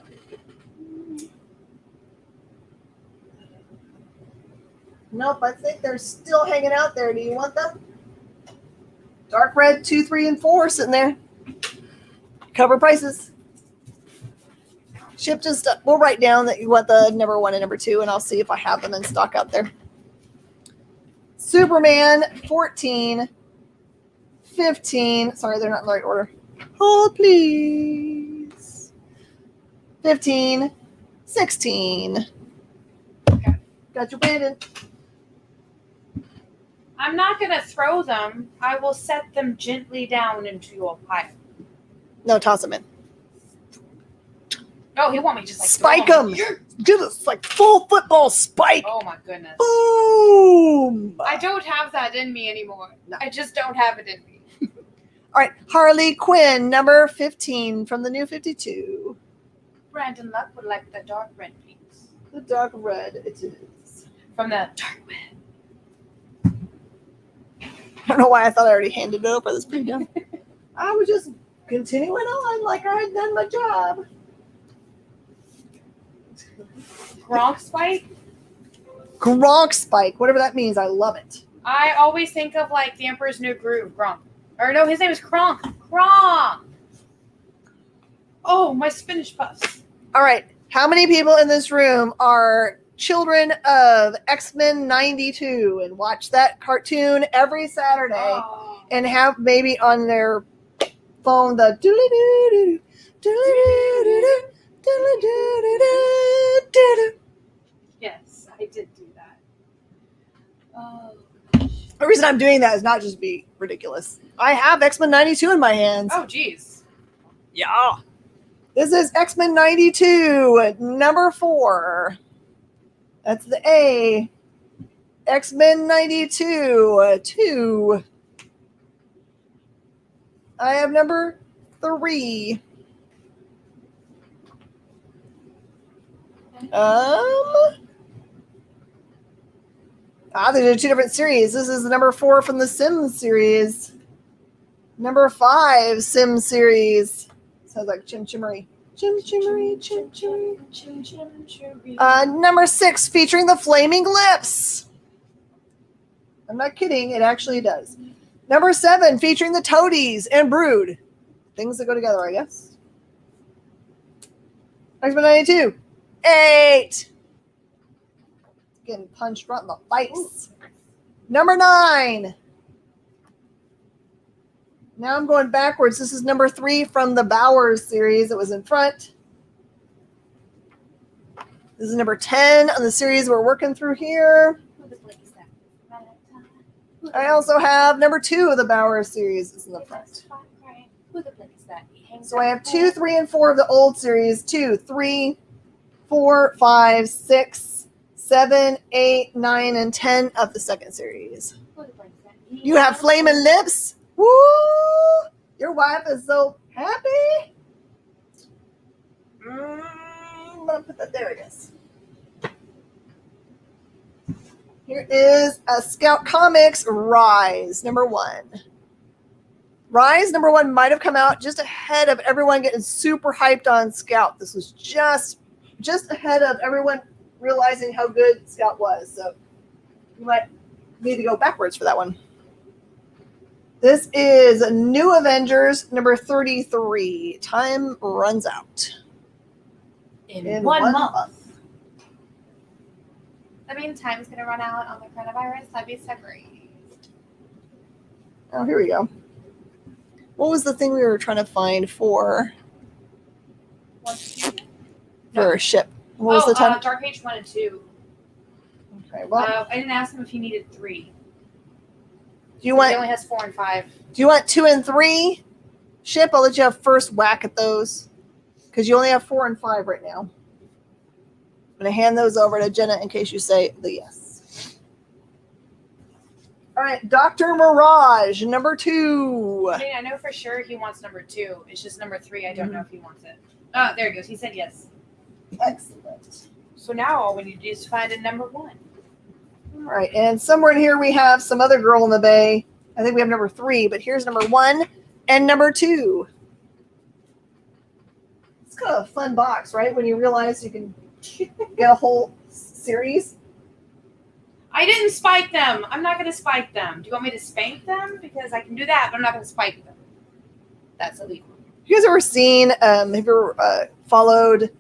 Nope, I think they're still hanging out there. Do you want them? Dark red 2, 3, and 4 sitting there. Cover prices. Ship just, we'll write down that you want the number 1 and number 2, and I'll see if I have them in stock out there. Superman 14, 15. Sorry, they're not in the right order. Hold, please. 15, 16. Okay. Got your pendant. I'm not going to throw them. I will set them gently down into your pile. No, toss them in. Oh, you want me to just like Spike throw them. Give us like full football spike. Oh my goodness. Boom. I don't have that in me anymore. No. I just don't have it in me. All right, Harley Quinn, number 15 from the New 52. Brandon Luck would like the dark red, please. The dark red it is. From the dark web. I don't know why I thought I already handed it over. That's pretty dumb. I was just continuing on like I had done my job. Gronk Spike? Gronk Spike, whatever that means, I love it. I always think of like the Emperor's New Groove, Gronk. Or no, his name is Kronk. Kronk! Oh, my spinach puffs. All right, how many people in this room are children of X-Men 92 and watch that cartoon every Saturday and have maybe on their phone the doodly-doo-doo-doo, doodly-doo-doo-doo, doodly-doo-doo-doo-doo. Yes, I did do that. Oh. The reason I'm doing that is not just be ridiculous. I have X-Men 92 in my hands. Oh, geez. Yeah. This is X-Men 92, number 4. That's the A. X-Men 92, 2. I have number 3. These are 2 different series. This is number 4 from the Sims series. Number 5, Sim series. Sounds like Chim Chimmery. Chim Chimmery, Chim Chimmery. Chim chim chim. Number 6, featuring the Flaming Lips. I'm not kidding. It actually does. Number 7, featuring the Toadies and Brood. Things that go together, I guess. X-Men 92. 8. Getting punched right in the face. Number 9. Now I'm going backwards. This is number 3 from the Bowers series. It was in front. This is number 10 on the series we're working through here. I also have number 2 of the Bowers series. It's in the front. So I have 2, 3, and 4 of the old series. 2, 3, 4, 5, 6, 7, 8, 9, and 10 of the second series. You have flaming lips. Woo! Your wife is so happy. I'm going to put that there, I guess. Here is a Scout Comics Rise, number 1. Rise, number 1 might have come out just ahead of everyone getting super hyped on Scout. This was just ahead of everyone realizing how good Scout was. So you might need to go backwards for that one. This is New Avengers number 33. Time runs out. In 1 month. That means time's going to run out on the coronavirus. That'd be so great. Oh, here we go. What was the thing we were trying to find for a ship? What was the time? Dark Age 1 and 2. Okay, well, I didn't ask him if he needed 3. do you want? He only has 4 and 5. Do you want 2 and 3 ship? I'll let you have first whack at those because you only have 4 and 5 right now. I'm going to hand those over to Jenna in case you say the yes. All right, Dr. Mirage, number 2. I mean, I know for sure he wants number 2. It's just number 3. I don't know if he wants it. Oh, there he goes. He said yes. Excellent. So now all we need to do is find a number 1. All right, and somewhere in here we have some other girl in the bay. I think we have number 3, but here's number 1 and number 2. It's kind of a fun box, right? When you realize you can get a whole series. I didn't spike them. I'm not going to spike them. Do you want me to spank them? Because I can do that, but I'm not going to spike them. That's illegal. You guys ever seen, have you ever followed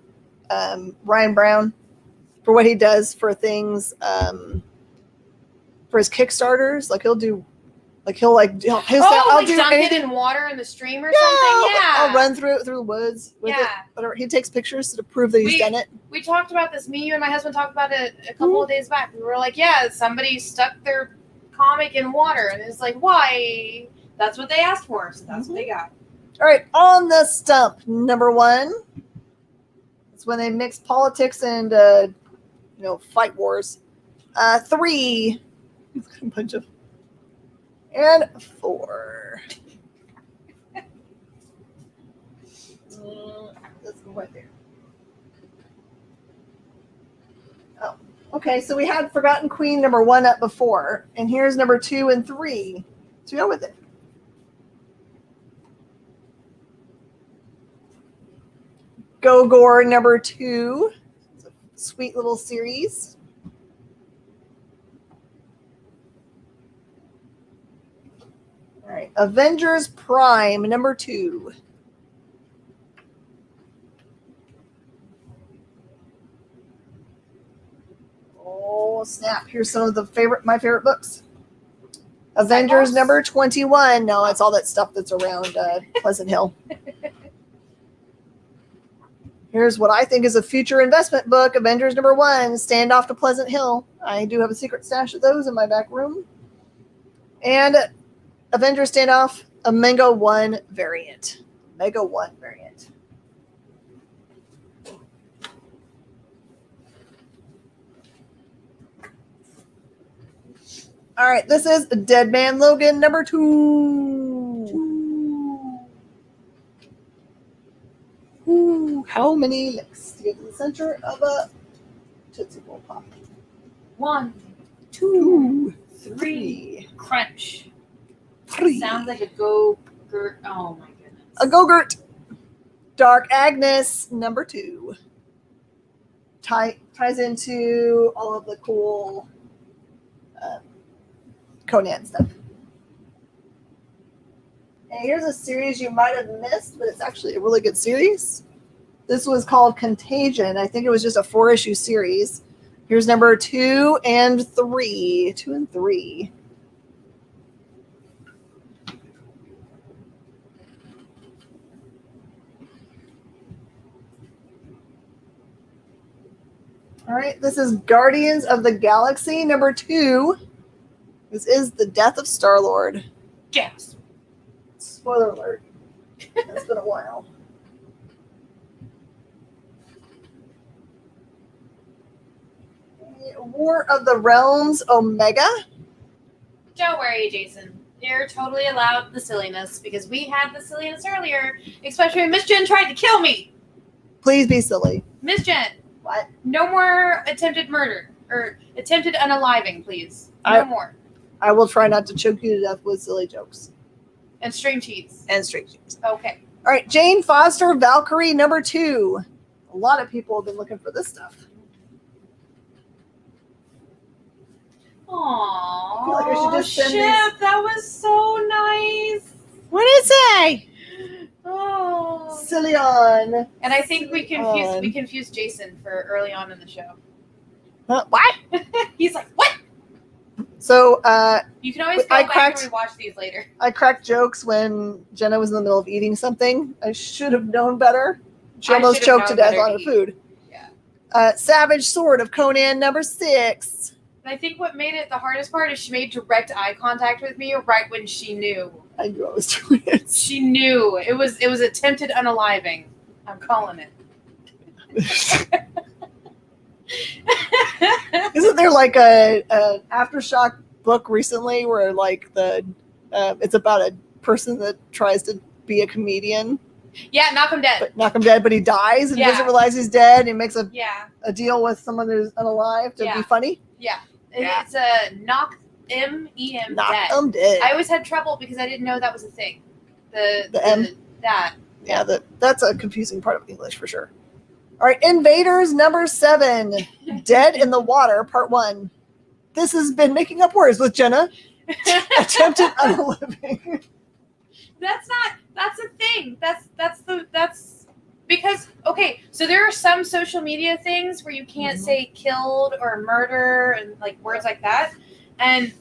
Ryan Brown for what he does for things, for his Kickstarters? Like he'll say, I'll do dunk anything. it in water in the stream or something? Yeah. I'll run through the woods with it. Whatever. He takes pictures to prove that he's done it. We talked about this. Me, you, and my husband talked about it a couple of days back. We were like, yeah, somebody stuck their comic in water. And it's like, why? That's what they asked for. So that's what they got. All right. On the stump, number 1. It's when they mix politics and, fight wars. 3. A bunch of. And 4. Let's go right there. Oh, okay. So we had Forgotten Queen number 1 up before, and here's number 2 and 3. So go with it. Gogor number 2. It's a sweet little series. All right, Avengers Prime number 2. Oh snap! Here's some of my favorite books. Avengers number 21. No, it's all that stuff that's around Pleasant Hill. Here's what I think is a future investment book. Avengers number 1. Standoff to Pleasant Hill. I do have a secret stash of those in my back room. And Avengers Standoff, a Mega 1 variant. Mega 1 variant. All right, this is Dead Man Logan number 2. Ooh, how many licks to get to the center of a Tootsie Roll Pop? 1, 2, 3. Crunch. 3. Sounds like a go-gurt. Oh my goodness. A Go-Gurt. Dark Agnes number 2. Ties into all of the cool Conan stuff. And here's a series you might have missed, but it's actually a really good series. This was called Contagion. I think it was just a 4-issue series. Here's number 2 and 3. 2 and 3. All right, this is Guardians of the Galaxy number 2. This is the death of Star-Lord. Yes. Spoiler alert. It's been a while. War of the Realms Omega. Don't worry, Jason. You're totally allowed the silliness because we had the silliness earlier, especially when Miss Jen tried to kill me. Please be silly. Miss Jen, What? no more attempted murder or attempted unaliving, please. No more. I will try not to choke you to death with silly jokes. And string cheese. And straight cheese. Okay. All right, Jane Foster Valkyrie number 2. A lot of people have been looking for this stuff. Aww. feel like I should just send Ship, that was so nice. What did it say? Oh. Cillian. And I think we Cillian. confused Jason for early on in the show. What? He's like, what? So You can always go I back cracked- and rewatch these later. I cracked jokes when Jenna was in the middle of eating something. I should have known better. She I almost should have choked to known death better on to her eat. food. Yeah. Savage Sword of Conan number 6. And I think what made it the hardest part is she made direct eye contact with me right when she knew. I knew I was doing it. She knew. It was attempted unaliving. I'm calling it. Isn't there like an Aftershock book recently where like it's about a person that tries to be a comedian, Yeah, knock him dead. but knock him dead, but he dies and he Yeah. doesn't realize he's dead. And he makes a Yeah, deal with someone who's unalive to Yeah. be funny. yeah. Yeah. It's a knock M-E-M Knock dead. him dead. I always had trouble because I didn't know that was a thing. The M? That. Yeah, that's a confusing part of English for sure. All right, Invaders number 7, Dead in the Water, part 1. This has been Making Up Words with Jenna. Attempted unaliving. That's a thing. That's because okay, so there are some social media things where you can't Mhm. say killed or murder and like words like that. And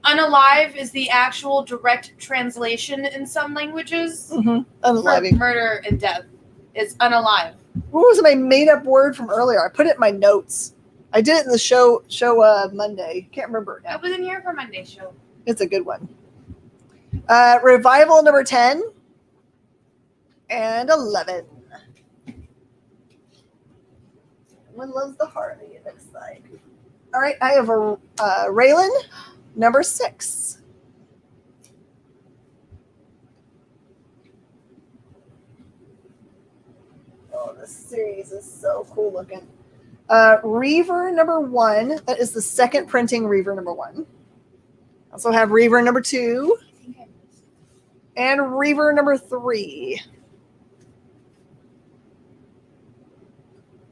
unalive is the actual direct translation in some languages for Unaliving. murder and death. It's unalive. What was my made up word from earlier? I put it in my notes. I did it in the show Monday. Can't remember it I now. wasn't here for Monday's show. It's a good one. Revival number 10 and 11. One loves the Harley, it looks like. All right, I have a Raylan number 6. Oh, this series is so cool looking. Reaver number 1. That is the second printing Reaver number 1. Also have Reaver number 2 I think I missed. and Reaver number 3.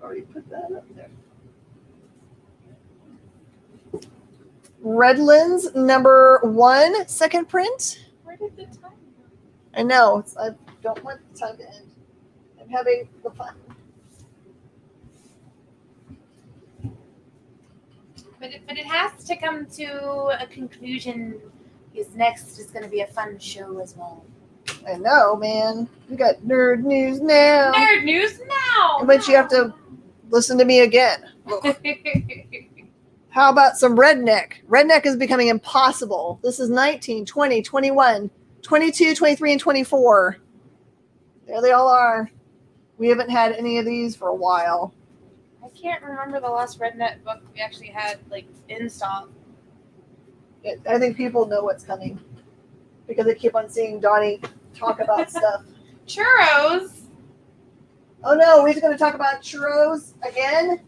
Already put that up there. Redlands number 1, second print. Where did the time go? I know. I don't want the time to end. I'm having the fun. But it has to come to a conclusion because next is going to be a fun show as well. I know, man. We got nerd news now. Nerd news now. But you have to listen to me again. How about some redneck? Redneck is becoming impossible. This is 19, 20, 21, 22, 23, and 24. There they all are. We haven't had any of these for a while. I can't remember the last Rednet book we actually had like in stock. I think people know what's coming because they keep on seeing Donnie talk about stuff. Churros. Oh no, we're going to talk about churros again.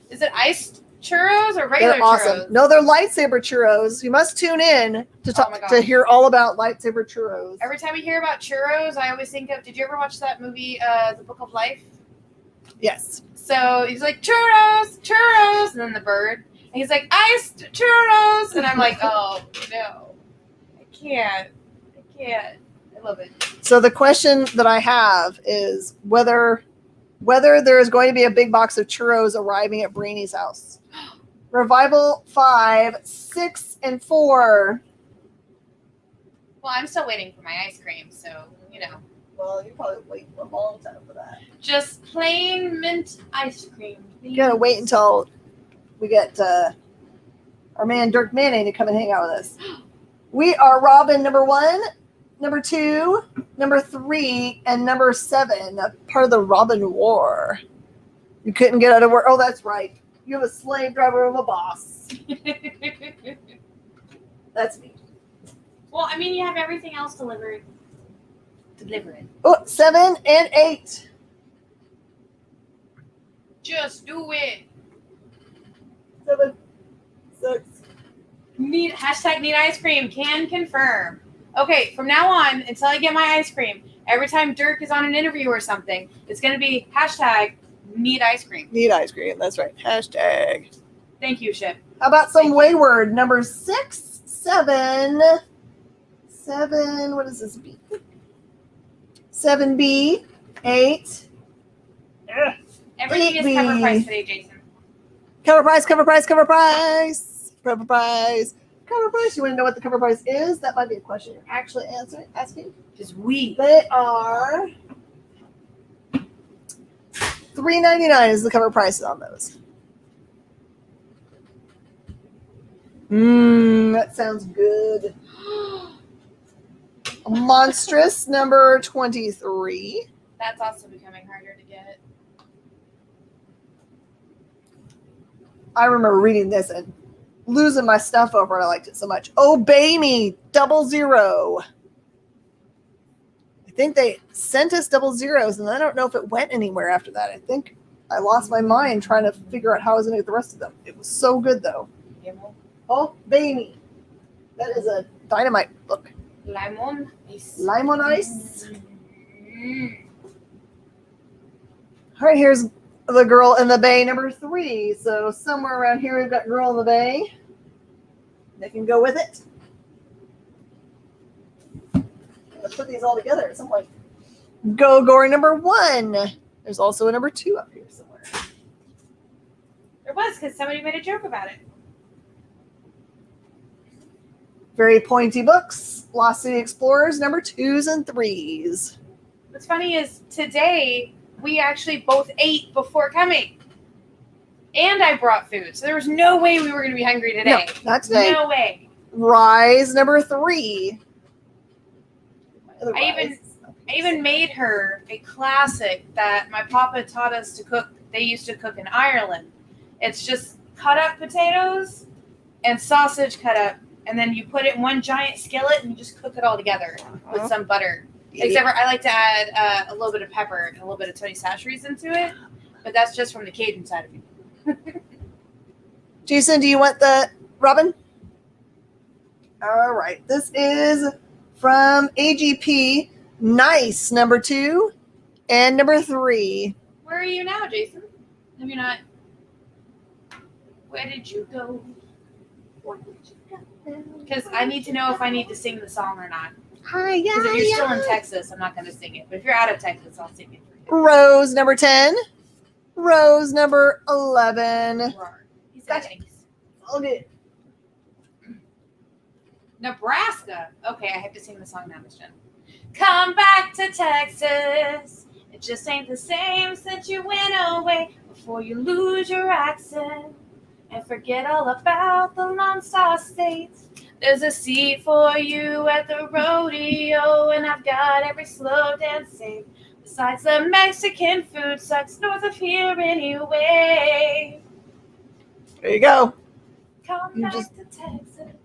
Is it iced churros or regular They're awesome. churros? No, they're lightsaber churros. You must tune in to Oh my talk to hear all about lightsaber churros. Every time we hear about churros, I always think of. Did you ever watch that movie, The Book of Life? Yes. So he's like churros, churros, and then the bird, and he's like iced churros, and I'm like, oh no, I can't. I love it. So the question that I have is whether there is going to be a big box of churros arriving at Brainy's house. Revival 5, 6, and 4. Well, I'm still waiting for my ice cream, so you know. Well, you probably wait for a long time for that. Just plain mint ice cream. You gotta wait until we get our man Dirk Manning to come and hang out with us. We are Robin number 1, number 2, number 3, and number 7. Part of the Robin War. You couldn't get out of work. Oh, that's right. You have a slave driver of a boss. That's me. Well, I mean, you have everything else delivered. Deliver it. Oh, 7 and 8. Just do it. 7, 6. Need ice cream. Can confirm. Okay, from now on, until I get my ice cream, every time Dirk is on an interview or something, it's going to be #need ice cream. Need ice cream. That's right. Hashtag. Thank you, Ship. How about some wayward? Number 6, 7. 7. What is this? B? 7B. 8. Everything is cover price today, Jason. Cover price, cover price, cover price. Cover price. Cover price. You want to know what the cover price is? That might be a question you're actually asking. Because we. They are $3.99 is the cover price on those. That sounds good. Monstrous number 23. That's also becoming harder to get. I remember reading this and losing my stuff over it. I liked it so much. Obey Me, 00. I think they sent us 00s, and I don't know if it went anywhere after that. I think I lost my mind trying to figure out how I was going to get the rest of them. It was so good, though. Obey Me. That is a dynamite book. Limon ice. Limon ice. All right, here's The Girl in the Bay, number 3. So somewhere around here we've got Girl in the Bay. They can go with it. Let's put these all together at some point. Go Gory number 1. There's also a number 2 up here somewhere. There was, because somebody made a joke about it. Very pointy books. Lost City Explorers, number 2s and 3s. What's funny is today we actually both ate before coming. And I brought food. So there was no way we were going to be hungry today. No, not today. No way. Rise, number 3. I even made her a classic that my papa taught us to cook. They used to cook in Ireland. It's just cut up potatoes and sausage cut up. And then you put it in one giant skillet and you just cook it all together with some butter. Yeah. Except for I like to add a little bit of pepper and a little bit of Tony Chachere's into it. But that's just from the Cajun side of me. Jason, do you want the Robin? All right. This is from AGP. Nice, number 2 and number 3. Where are you now, Jason? Have you not? Where did you go? Because I need to know if I need to sing the song or not. Because if you're still in Texas, I'm not going to sing it. But if you're out of Texas, I'll sing it for you. Rose, number 10. Rose, number 11. He's got it. All good. Nebraska. Okay, I have to sing the song now, Miss Jen. Come back to Texas. It just ain't the same since you went away. Before you lose your accent and forget all about the Lone Star States. There's a seat for you at the rodeo, and I've got every slow dance saved. The Besides, the Mexican food sucks north of here anyway. There you go. Come You back just- to Texas.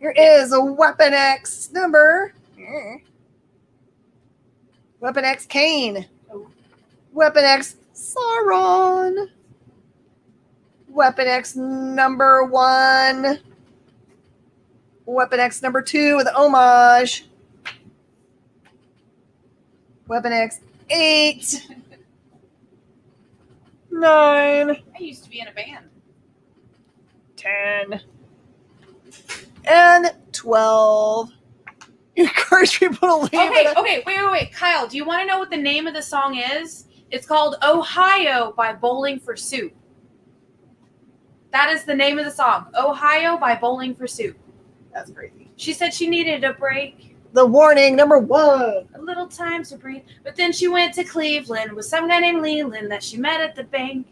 Here is a Weapon X number. Weapon X Kane. Oh. Weapon X Sauron. Weapon X number 1. Weapon X number 2 with homage. Weapon X 8. 9. I used to be in a band. 10. And 12. You encourage people to leave it. Okay, wait. Kyle, do you want to know what the name of the song is? It's called Ohio by Bowling for Soup. That is the name of the song. Ohio by Bowling for Soup. That's crazy. She said she needed a break. The warning, number 1. A little time to breathe. But then she went to Cleveland with some guy named Leland that she met at the bank.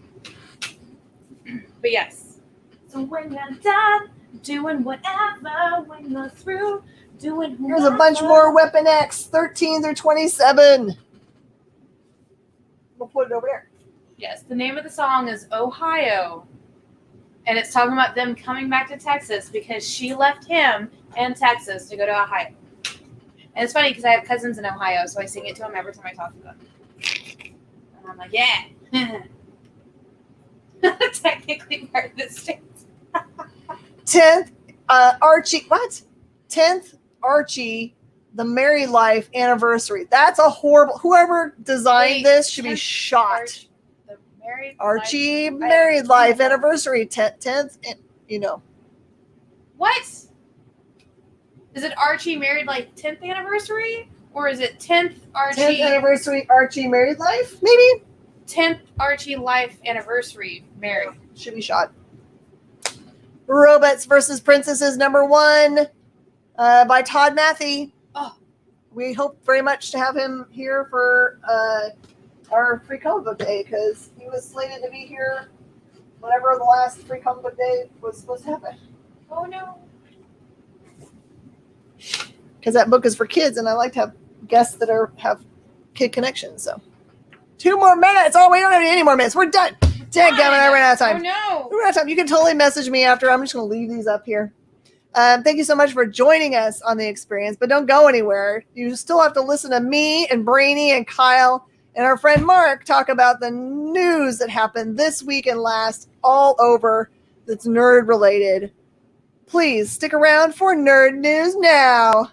But yes. So when you're done doing whatever, when you're through doing whatever. Here's a bunch more Weapon X, 13 through 27. We'll put it over there. Yes, the name of the song is Ohio. And it's talking about them coming back to Texas because she left him in Texas to go to Ohio. And it's funny because I have cousins in Ohio, so I sing it to them every time I talk to them. And I'm like, yeah. Technically part of the state. 10th, Archie, what? 10th, Archie, the Married Life anniversary. That's a horrible, whoever designed Wait, this should be 10th shot. The married Archie, life- Married Life anniversary, 10th, you know. What? Is it Archie married like 10th anniversary? Or is it 10th Archie 10th anniversary, Archie, Married Life, maybe? 10th Archie life anniversary married? Should be shot. Robots versus Princesses, number 1, by Todd Matthey. Oh. We hope very much to have him here for our free comic book day because he was slated to be here whenever the last free comic book day was supposed to happen. Oh no. Because that book is for kids, and I like to have guests that have kid connections. So, 2 more minutes. Oh, we don't have any more minutes. We're done. Dang, Gavin, I ran out of time. Oh no. We're out of time. You can totally message me after. I'm just going to leave these up here. Thank you so much for joining us on the experience, but don't go anywhere. You still have to listen to me and Brainy and Kyle and our friend Mark talk about the news that happened this week and last all over that's nerd related. Please stick around for Nerd News Now.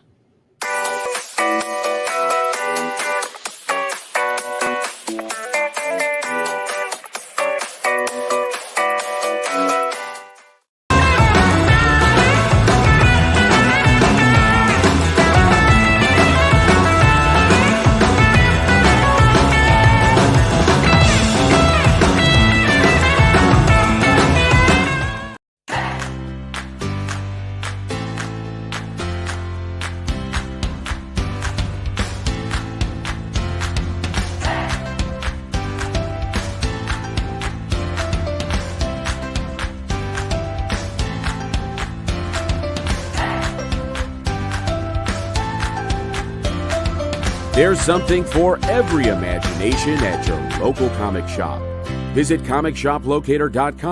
There's something for every imagination at your local comic shop. Visit ComicShopLocator.com